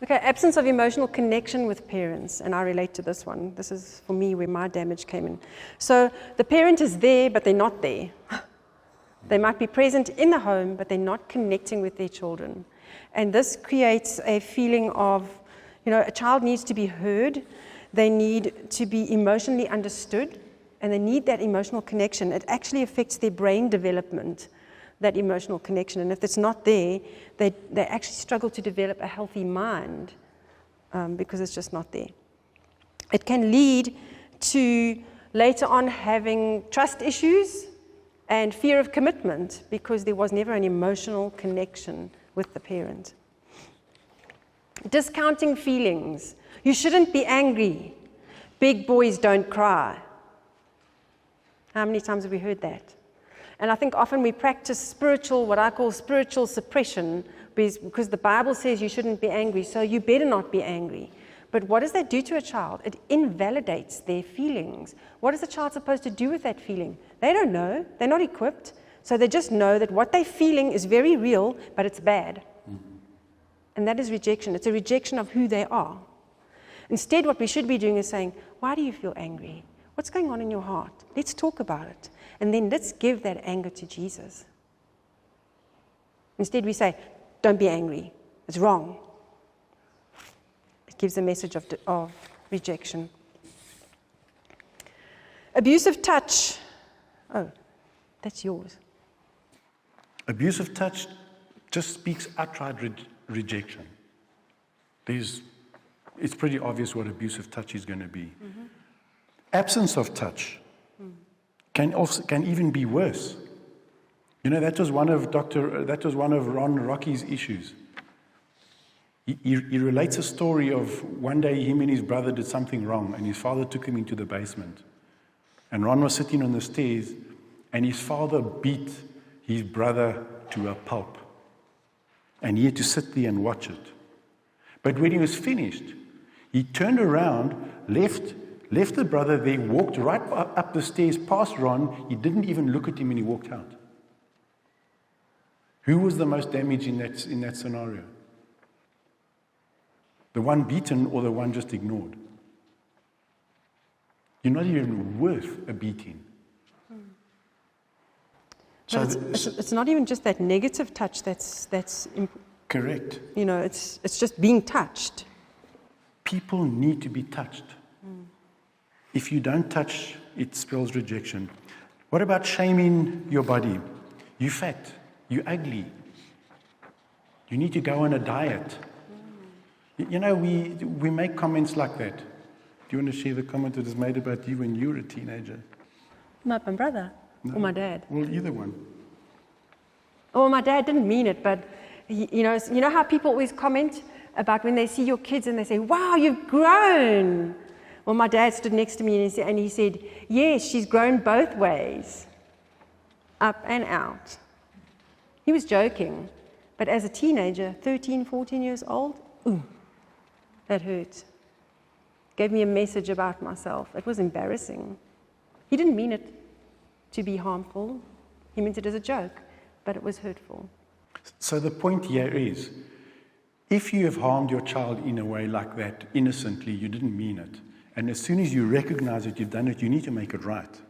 Okay, absence of emotional connection with parents, and I relate to this one. This is, for me, where my damage came in. So the parent is there, but they're not there. They might be present in the home, but they're not connecting with their children. And this creates a feeling of, a child needs to be heard, they need to be emotionally understood, and they need that emotional connection. It actually affects their brain development, that emotional connection. And if it's not there, they actually struggle to develop a healthy mind because it's just not there. It can lead to later on having trust issues and fear of commitment because there was never an emotional connection with the parent. Discounting feelings. You shouldn't be angry. Big boys don't cry. How many times have we heard that? And I think often we practice what I call spiritual suppression, because the Bible says you shouldn't be angry, so you better not be angry. But what does that do to a child? It invalidates their feelings. What is the child supposed to do with that feeling? They don't know. They're not equipped. So they just know that what they're feeling is very real, but it's bad. And that is rejection. It's a rejection of who they are. Instead, what we should be doing is saying, why do you feel angry? What's going on in your heart? Let's talk about it. And then let's give that anger to Jesus. Instead, we say, don't be angry. It's wrong. It gives a message of rejection. Abusive touch. Oh, that's yours. Abusive touch just speaks outright rejection. It's pretty obvious what abusive touch is going to be. Mm-hmm. Absence of touch can even be worse. That was one of Ron Rocky's issues. He relates a story of one day him and his brother did something wrong, and his father took him into the basement. And Ron was sitting on the stairs, and his father beat his brother to a pulp. And he had to sit there and watch it. But when he was finished, he turned around, left the brother there, walked right up the stairs past Ron. He didn't even look at him, and he walked out. Who was the most damaged in that scenario? The one beaten or the one just ignored? You're not even worth a beating. So it's not even just that negative touch that's correct. It's just being touched. People need to be touched. If you don't touch, it spells rejection. What about shaming your body? You're fat. You're ugly. You need to go on a diet. We make comments like that. Do you want to share the comment that was made about you when you were a teenager? Not my brother. No. Or my dad. Well, either one. Well, my dad didn't mean it, but you know how people always comment about when they see your kids and they say, wow, you've grown. Well, my dad stood next to me and he said, yes, she's grown both ways, up and out. He was joking, but as a teenager, 13, 14 years old, ooh, that hurt. Gave me a message about myself. It was embarrassing. He didn't mean it to be harmful. He meant it as a joke, but it was hurtful. So the point here is, if you have harmed your child in a way like that, innocently, you didn't mean it. And as soon as you recognize that you've done it, you need to make it right.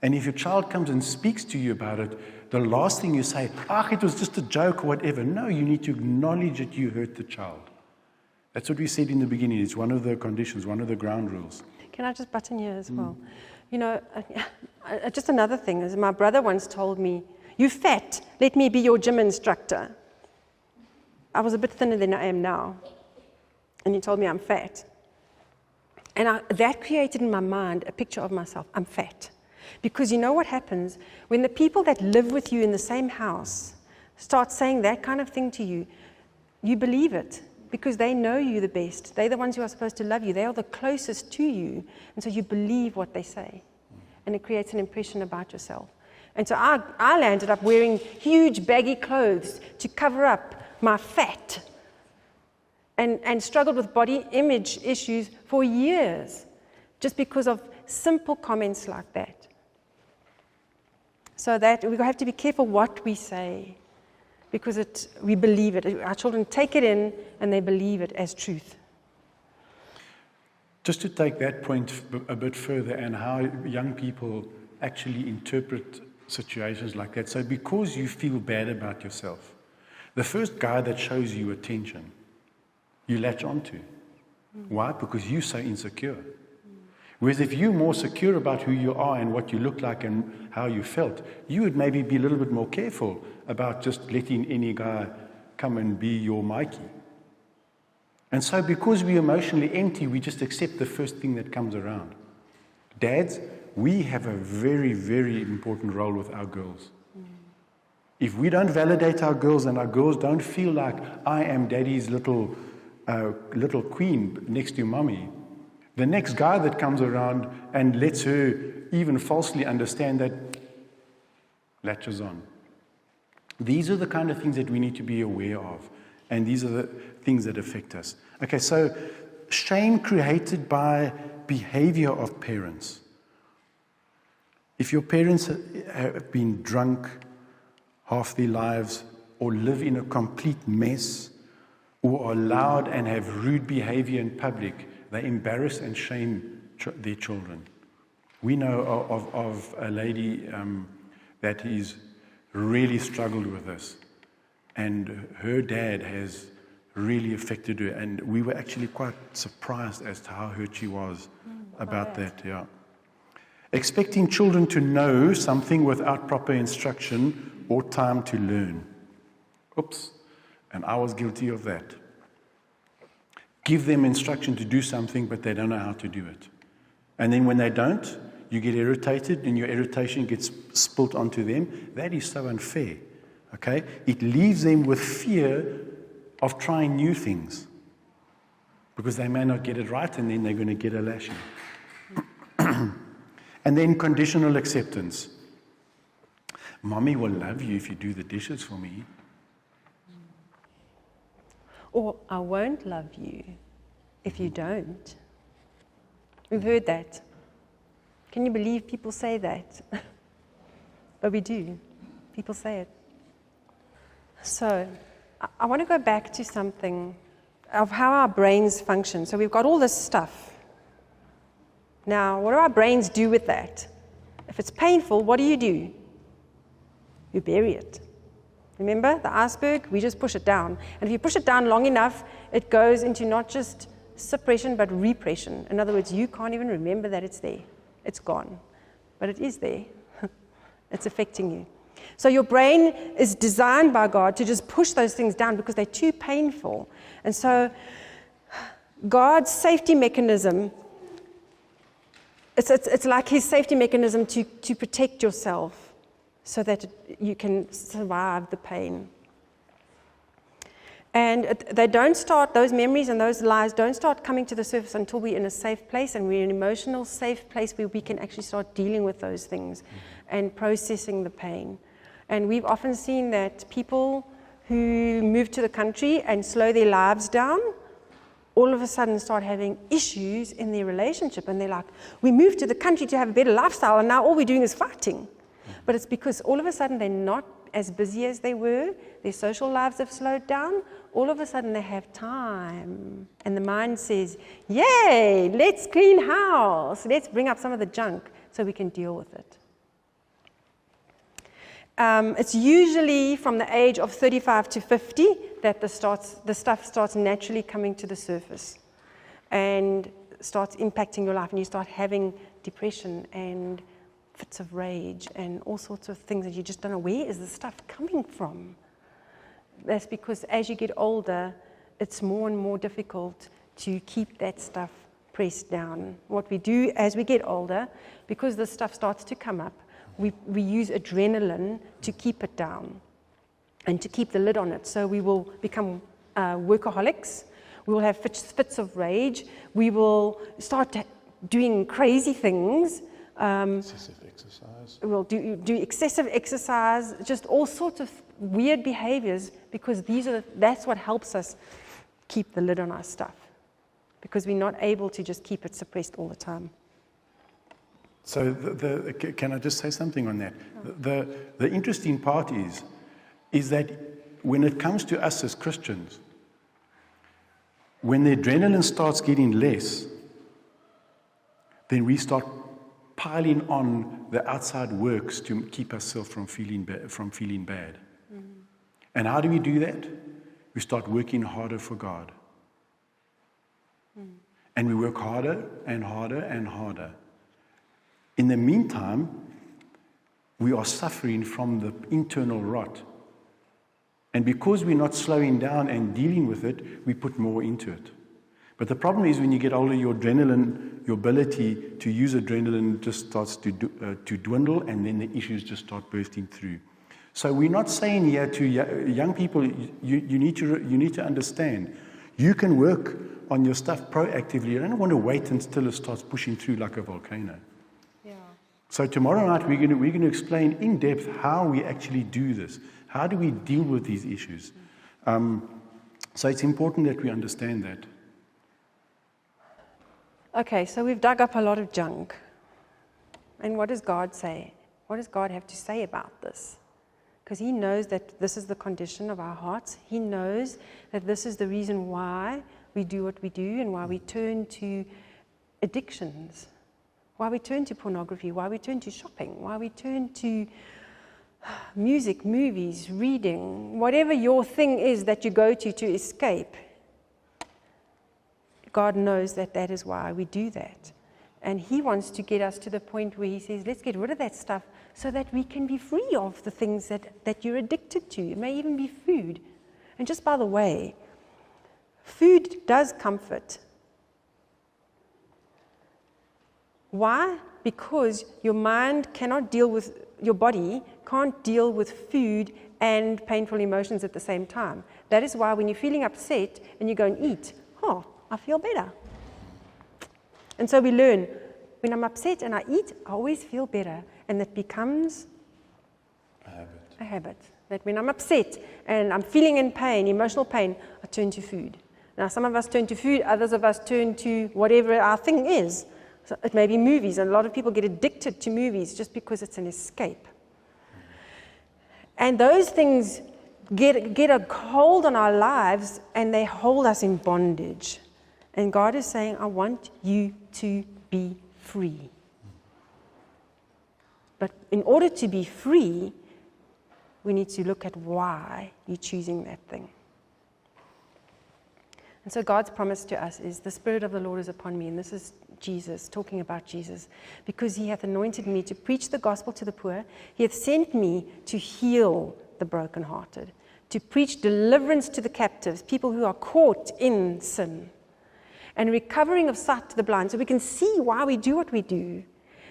And if your child comes and speaks to you about it, the last thing you say, it was just a joke or whatever. No, you need to acknowledge that you hurt the child. That's what we said in the beginning. It's one of the conditions, one of the ground rules. Can I just butt in here as well? You know, just another thing is my brother once told me, "You fat, let me be your gym instructor." I was a bit thinner than I am now. And he told me I'm fat. And that created in my mind a picture of myself. I'm fat. Because you know what happens? When the people that live with you in the same house start saying that kind of thing to you, you believe it. Because they know you the best. They're the ones who are supposed to love you. They are the closest to you. And so you believe what they say. And it creates an impression about yourself. And so I landed up wearing huge baggy clothes to cover up my fat. And struggled with body image issues for years. Just because of simple comments like that. So that we have to be careful what we say. Because we believe it. Our children take it in and they believe it as truth. Just to take that point a bit further and how young people actually interpret situations like that. So because you feel bad about yourself, the first guy that shows you attention, you latch onto. Why? Because you're so insecure. Whereas if you're more secure about who you are and what you look like and how you felt, you would maybe be a little bit more careful about just letting any guy come and be your Mikey. And so because we're emotionally empty, we just accept the first thing that comes around. Dads, we have a very, very important role with our girls. If we don't validate our girls and our girls don't feel like I am daddy's little queen next to mommy, the next guy that comes around and lets her even falsely understand that latches on. These are the kind of things that we need to be aware of. And these are the things that affect us. Okay, so shame created by behavior of parents. If your parents have been drunk half their lives or live in a complete mess or are loud and have rude behavior in public, they embarrass and shame their children. We know of a lady that has really struggled with this. And her dad has really affected her. And we were actually quite surprised as to how hurt she was about that. Yeah. Expecting children to know something without proper instruction or time to learn. Oops. And I was guilty of that. Give them instruction to do something, but they don't know how to do it. And then when they don't, you get irritated, and your irritation gets spilt onto them. That is so unfair. Okay? It leaves them with fear of trying new things. Because they may not get it right, and then they're going to get a lashing. And then conditional acceptance. Mommy will love you if you do the dishes for me. Or I won't love you if you don't. We've heard that. Can you believe people say that? But we do. People say it. So I want to go back to something of how our brains function. So we've got all this stuff. Now, what do our brains do with that? If it's painful, what do? You bury it. Remember the iceberg? We just push it down. And if you push it down long enough, it goes into not just suppression, but repression. In other words, you can't even remember that it's there. It's gone. But it is there. It's affecting you. So your brain is designed by God to just push those things down because they're too painful. And so God's safety mechanism, it's like his safety mechanism to protect yourself so that you can survive the pain. And they don't start, those memories and those lies don't start coming to the surface until we're in a safe place, and we're in an emotional safe place where we can actually start dealing with those things and processing the pain. And we've often seen that people who move to the country and slow their lives down, all of a sudden start having issues in their relationship. And they're like, we moved to the country to have a better lifestyle, and now all we're doing is fighting. But it's because all of a sudden they're not as busy as they were, their social lives have slowed down, all of a sudden they have time. And the mind says, yay, let's clean house, let's bring up some of the junk so we can deal with it. It's usually from the age of 35 to 50 that the stuff starts naturally coming to the surface and starts impacting your life, and you start having depression and fits of rage and all sorts of things that you just don't know, where is the stuff coming from? That's because as you get older, it's more and more difficult to keep that stuff pressed down. What we do as we get older, because the stuff starts to come up, we use adrenaline to keep it down and to keep the lid on it. So we will become workaholics, we will have fits of rage, we will start doing crazy things. Excessive exercise. We'll do excessive exercise, just all sorts of weird behaviors, because that's what helps us keep the lid on our stuff, because we're not able to just keep it suppressed all the time. So can I just say something on that? The interesting part is that when it comes to us as Christians, when the adrenaline starts getting less, then we start piling on the outside works to keep ourselves from feeling bad. Mm-hmm. And how do we do that? We start working harder for God. Mm. And we work harder and harder and harder. In the meantime, we are suffering from the internal rot. And because we're not slowing down and dealing with it, we put more into it. But the problem is when you get older, your adrenaline, your ability to use adrenaline just starts to dwindle, and then the issues just start bursting through. So we're not saying here to young people, you need to understand, you can work on your stuff proactively. You don't want to wait until it starts pushing through like a volcano. Yeah. So tomorrow night we're going to explain in depth how we actually do this. How do we deal with these issues? So it's important that we understand that. Okay, so we've dug up a lot of junk. And what does God say? What does God have to say about this? Because He knows that this is the condition of our hearts. He knows that this is the reason why we do what we do, and why we turn to addictions, why we turn to pornography, why we turn to shopping, why we turn to music, movies, reading, whatever your thing is that you go to escape. God knows that that is why we do that. And He wants to get us to the point where He says, let's get rid of that stuff so that we can be free of the things that you're addicted to. It may even be food. And just by the way, food does comfort. Why? Because your mind cannot deal with, your body can't deal with food and painful emotions at the same time. That is why when you're feeling upset and you go and eat, I feel better. And so we learn, when I'm upset and I eat, I always feel better. And that becomes a habit. That when I'm upset and I'm feeling in pain, emotional pain, I turn to food. Now, some of us turn to food, others of us turn to whatever our thing is. So it may be movies, and a lot of people get addicted to movies just because it's an escape. And those things get a hold on our lives, and they hold us in bondage. And God is saying, I want you to be free. But in order to be free, we need to look at why you're choosing that thing. And so God's promise to us is, the Spirit of the Lord is upon me. And this is Jesus, talking about Jesus. Because He hath anointed me to preach the gospel to the poor. He hath sent me to heal the brokenhearted, to preach deliverance to the captives, people who are caught in sin, and recovering of sight to the blind, so we can see why we do what we do,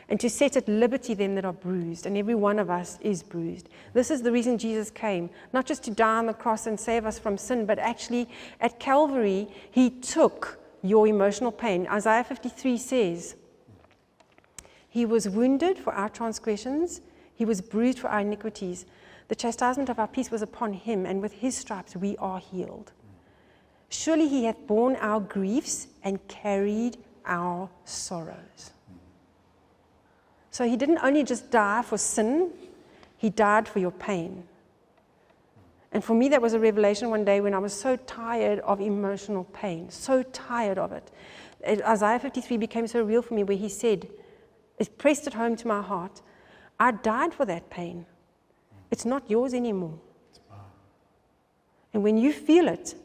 and to set at liberty them that are bruised, and every one of us is bruised. This is the reason Jesus came, not just to die on the cross and save us from sin, but actually at Calvary, he took your emotional pain. Isaiah 53 says, he was wounded for our transgressions, he was bruised for our iniquities. The chastisement of our peace was upon him, and with his stripes we are healed. Surely he hath borne our griefs and carried our sorrows. So he didn't only just die for sin, he died for your pain. And for me, that was a revelation one day when I was so tired of emotional pain, so tired of it. Isaiah 53 became so real for me, where he said, it pressed it home to my heart, I died for that pain. It's not yours anymore. And when you feel it,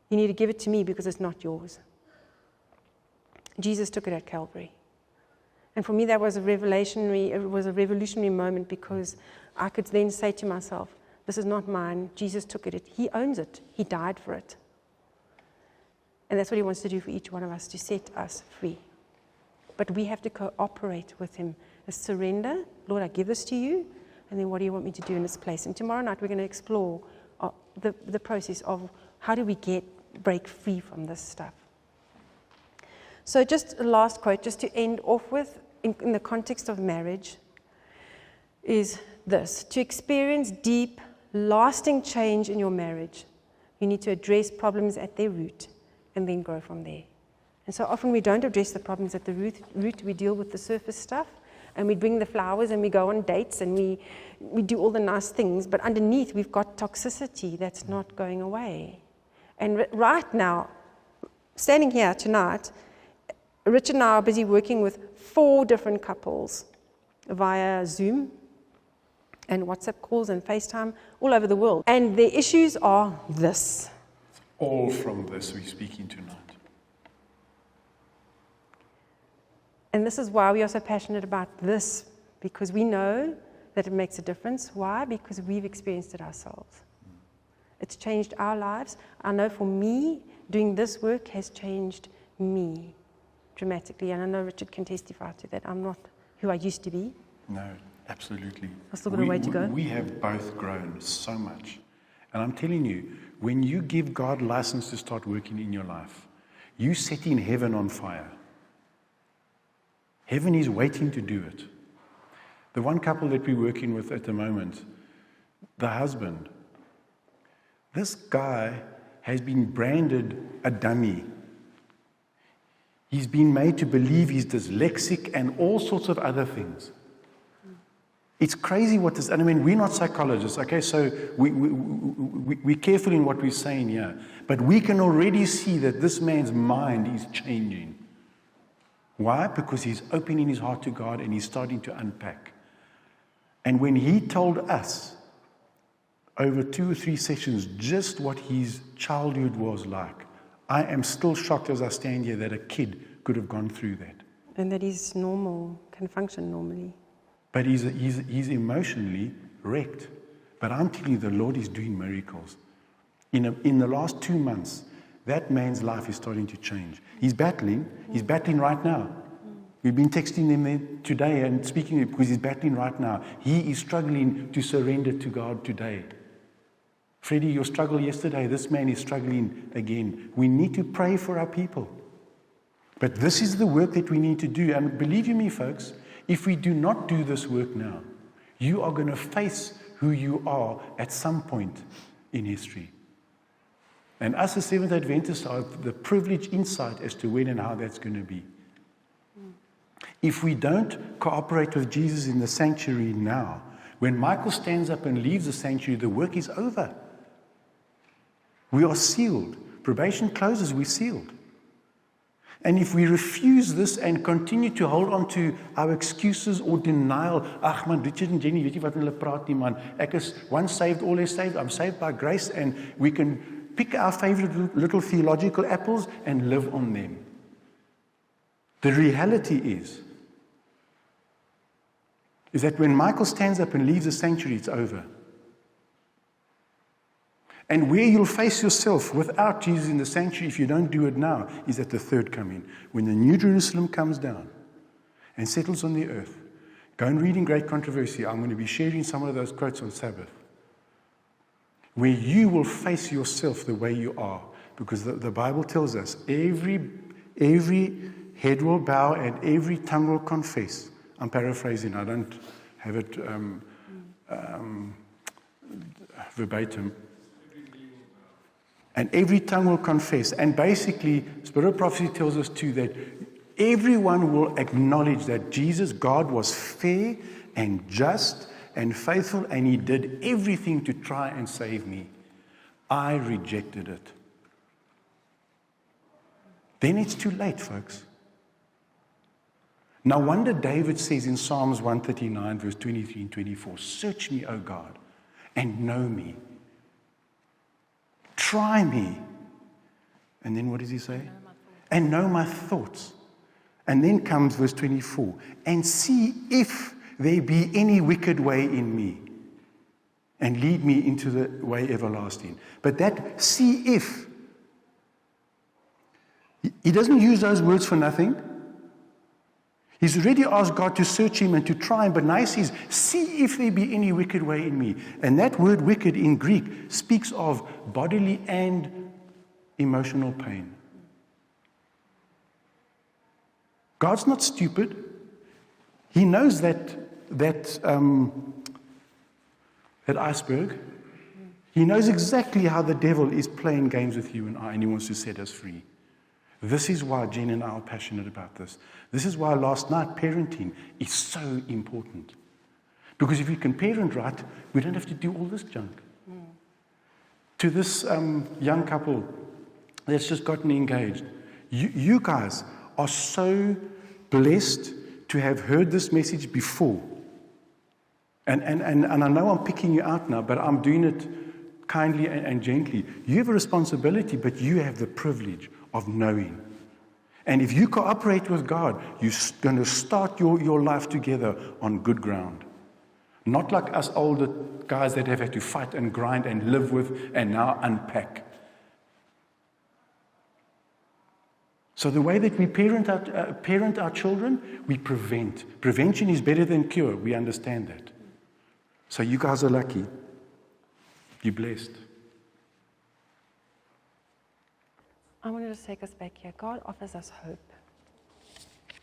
you need to give it to me because it's not yours. Jesus took it at Calvary. And for me, that was a revolutionary moment, because I could then say to myself, this is not mine. Jesus took it. He owns it. He died for it. And that's what he wants to do for each one of us, to set us free. But we have to cooperate with him. A surrender. Lord, I give this to you. And then what do you want me to do in this place? And tomorrow night we're going to explore the process of how do we break free from this stuff. So just a last quote, just to end off with, in the context of marriage, is this. To experience deep, lasting change in your marriage, you need to address problems at their root and then grow from there. And so often we don't address the problems at the root. We deal with the surface stuff, and we bring the flowers, and we go on dates, and we do all the nice things, but underneath we've got toxicity that's not going away. And right now, standing here tonight, Richard and I are busy working with 4 different couples via Zoom and WhatsApp calls and FaceTime all over the world. And the issues are this. All from this we're speaking tonight. And this is why we are so passionate about this, because we know that it makes a difference. Why? Because we've experienced it ourselves. It's changed our lives. I know for me, doing this work has changed me dramatically. And I know Richard can testify to that. I'm not who I used to be. No, absolutely. I've still got a way to go. We have both grown so much. And I'm telling you, when you give God license to start working in your life, you setting heaven on fire. Heaven is waiting to do it. The one couple that we're working with at the moment, the husband, this guy has been branded a dummy. He's been made to believe he's dyslexic and all sorts of other things. It's crazy what this, and I mean, we're not psychologists, okay, so we're careful in what we're saying here, but we can already see that this man's mind is changing. Why? Because he's opening his heart to God and he's starting to unpack. And when he told us over 2 or 3 sessions just what his childhood was like, I am still shocked as I stand here that a kid could have gone through that. And that he's normal, can function normally. But he's emotionally wrecked. But I'm telling you, the Lord is doing miracles. In the last 2 months, that man's life is starting to change. He's battling right now. We've been texting him today and speaking because he's battling right now. He is struggling to surrender to God today. Freddie, your struggle yesterday, this man is struggling again. We need to pray for our people. But this is the work that we need to do. And believe you me, folks, if we do not do this work now, you are going to face who you are at some point in history. And us as Seventh Adventists have the privileged insight as to when and how that's going to be. If we don't cooperate with Jesus in the sanctuary now, when Michael stands up and leaves the sanctuary, the work is over. We are sealed. Probation closes, we're sealed. And if we refuse this and continue to hold on to our excuses or denial, ag man, Richard and Jenny, weet jy wat hulle praat nie man, ek is once saved, always saved, I'm saved by grace, and we can pick our favorite little theological apples and live on them. The reality is that when Michael stands up and leaves the sanctuary, it's over. And where you'll face yourself without Jesus in the sanctuary, if you don't do it now, is at the third coming, when the New Jerusalem comes down. and settles on the earth. Go and read in Great Controversy. I'm going to be sharing some of those quotes on Sabbath, where you will face yourself the way you are, because the Bible tells us every head will bow and every tongue will confess. I'm paraphrasing, I don't have it verbatim. And every tongue will confess. And basically, Spirit of Prophecy tells us too that everyone will acknowledge that Jesus, God, was fair and just and faithful, and He did everything to try and save me. I rejected it. Then it's too late, folks. No wonder David says in Psalms 139, verse 23 and 24, search me, O God, and know me. Try me. And then what does he say? And know my thoughts. And then comes verse 24, and see if there be any wicked way in me, and lead me into the way everlasting. But that see if, he doesn't use those words for nothing. He's already asked God to search him and to try him, but now he says, see if there be any wicked way in me. And that word wicked in Greek speaks of bodily and emotional pain. God's not stupid. He knows that iceberg. He knows exactly how the devil is playing games with you and I, and he wants to set us free. This is why Jen and I are passionate about this. This is why last night parenting is so important. Because if you can parent right, we don't have to do all this junk. To this young couple that's just gotten engaged, you guys are so blessed to have heard this message before. And I know I'm picking you out now, but I'm doing it kindly and gently. You have a responsibility, but you have the privilege of knowing. And if you cooperate with God, you're going to start your life together on good ground. Not like us older guys that have had to fight and grind and live with and now unpack. So the way that we parent our children, we prevent. Prevention is better than cure. We understand that. So you guys are lucky. You're blessed. I wanted to take us back here. God offers us hope.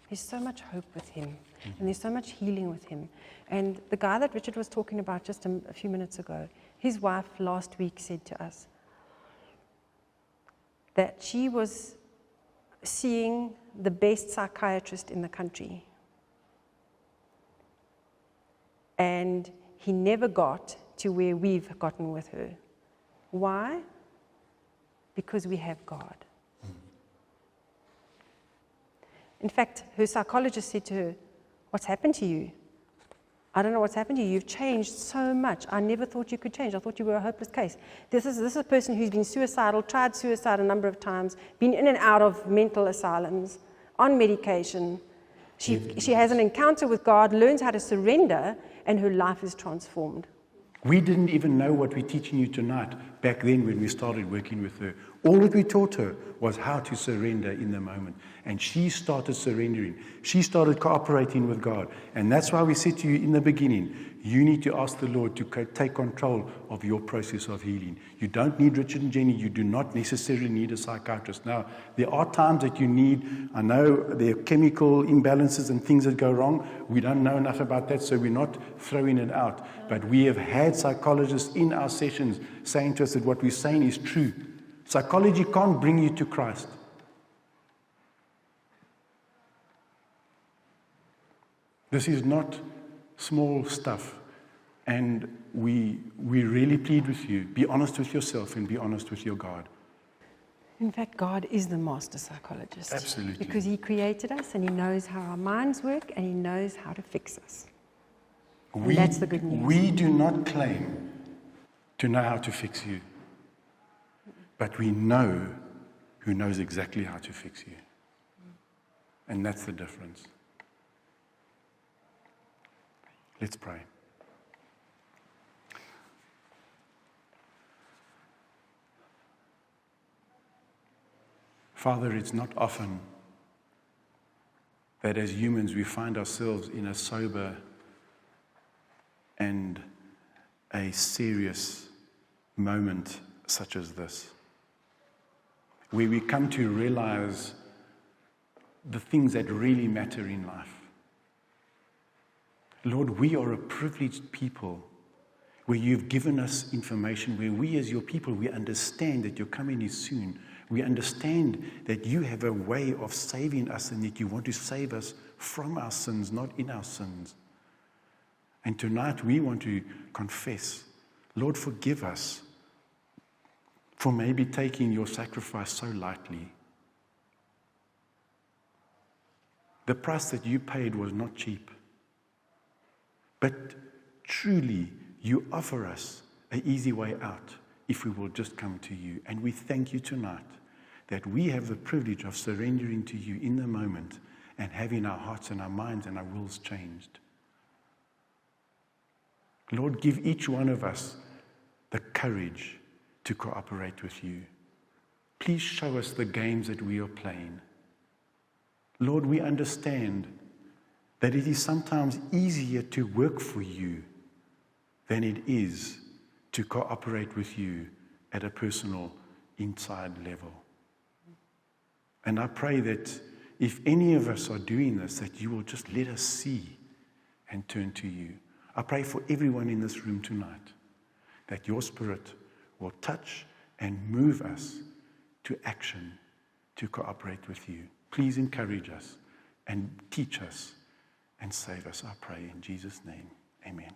There's so much hope with Him, and there's so much healing with Him. And the guy that Richard was talking about just a few minutes ago, his wife last week said to us that she was seeing the best psychiatrist in the country. And he never got to where we've gotten with her. Why? Because we have God. In fact, her psychologist said to her, what's happened to you? I don't know what's happened to you. You've changed so much. I never thought you could change. I thought you were a hopeless case. This is a person who's been suicidal, tried suicide a number of times, been in and out of mental asylums, on medication. She has an encounter with God, learns how to surrender, and her life is transformed. We didn't even know what we're teaching you tonight back then when we started working with her. All that we taught her was how to surrender in the moment. And she started surrendering. She started cooperating with God. And that's why we said to you in the beginning, you need to ask the Lord to take control of your process of healing. You don't need Richard and Jenny. You do not necessarily need a psychiatrist. Now, there are times that you need, I know there are chemical imbalances and things that go wrong. We don't know enough about that, so we're not throwing it out. But we have had psychologists in our sessions saying to us that what we're saying is true. Psychology can't bring you to Christ. This is not small stuff. And we really plead with you. Be honest with yourself and be honest with your God. In fact, God is the master psychologist. Absolutely. Because He created us and He knows how our minds work and He knows how to fix us. And that's the good news. We do not claim to know how to fix you. But we know who knows exactly how to fix you. And that's the difference. Let's pray. Father, it's not often that as humans we find ourselves in a sober and a serious moment such as this, where we come to realize the things that really matter in life. Lord, we are a privileged people where you've given us information, where we as your people, we understand that your coming is soon. We understand that you have a way of saving us and that you want to save us from our sins, not in our sins. And tonight we want to confess, Lord, forgive us for maybe taking your sacrifice so lightly. The price that you paid was not cheap. But truly, you offer us an easy way out if we will just come to you. And we thank you tonight that we have the privilege of surrendering to you in the moment and having our hearts and our minds and our wills changed. Lord, give each one of us the courage to cooperate with you. Please show us the games that we are playing. Lord, we understand that it is sometimes easier to work for you than it is to cooperate with you at a personal, inside level. And I pray that if any of us are doing this, that you will just let us see and turn to you. I pray for everyone in this room tonight that your Spirit will touch and move us to action to cooperate with you. Please encourage us and teach us and save us, I pray in Jesus' name. Amen.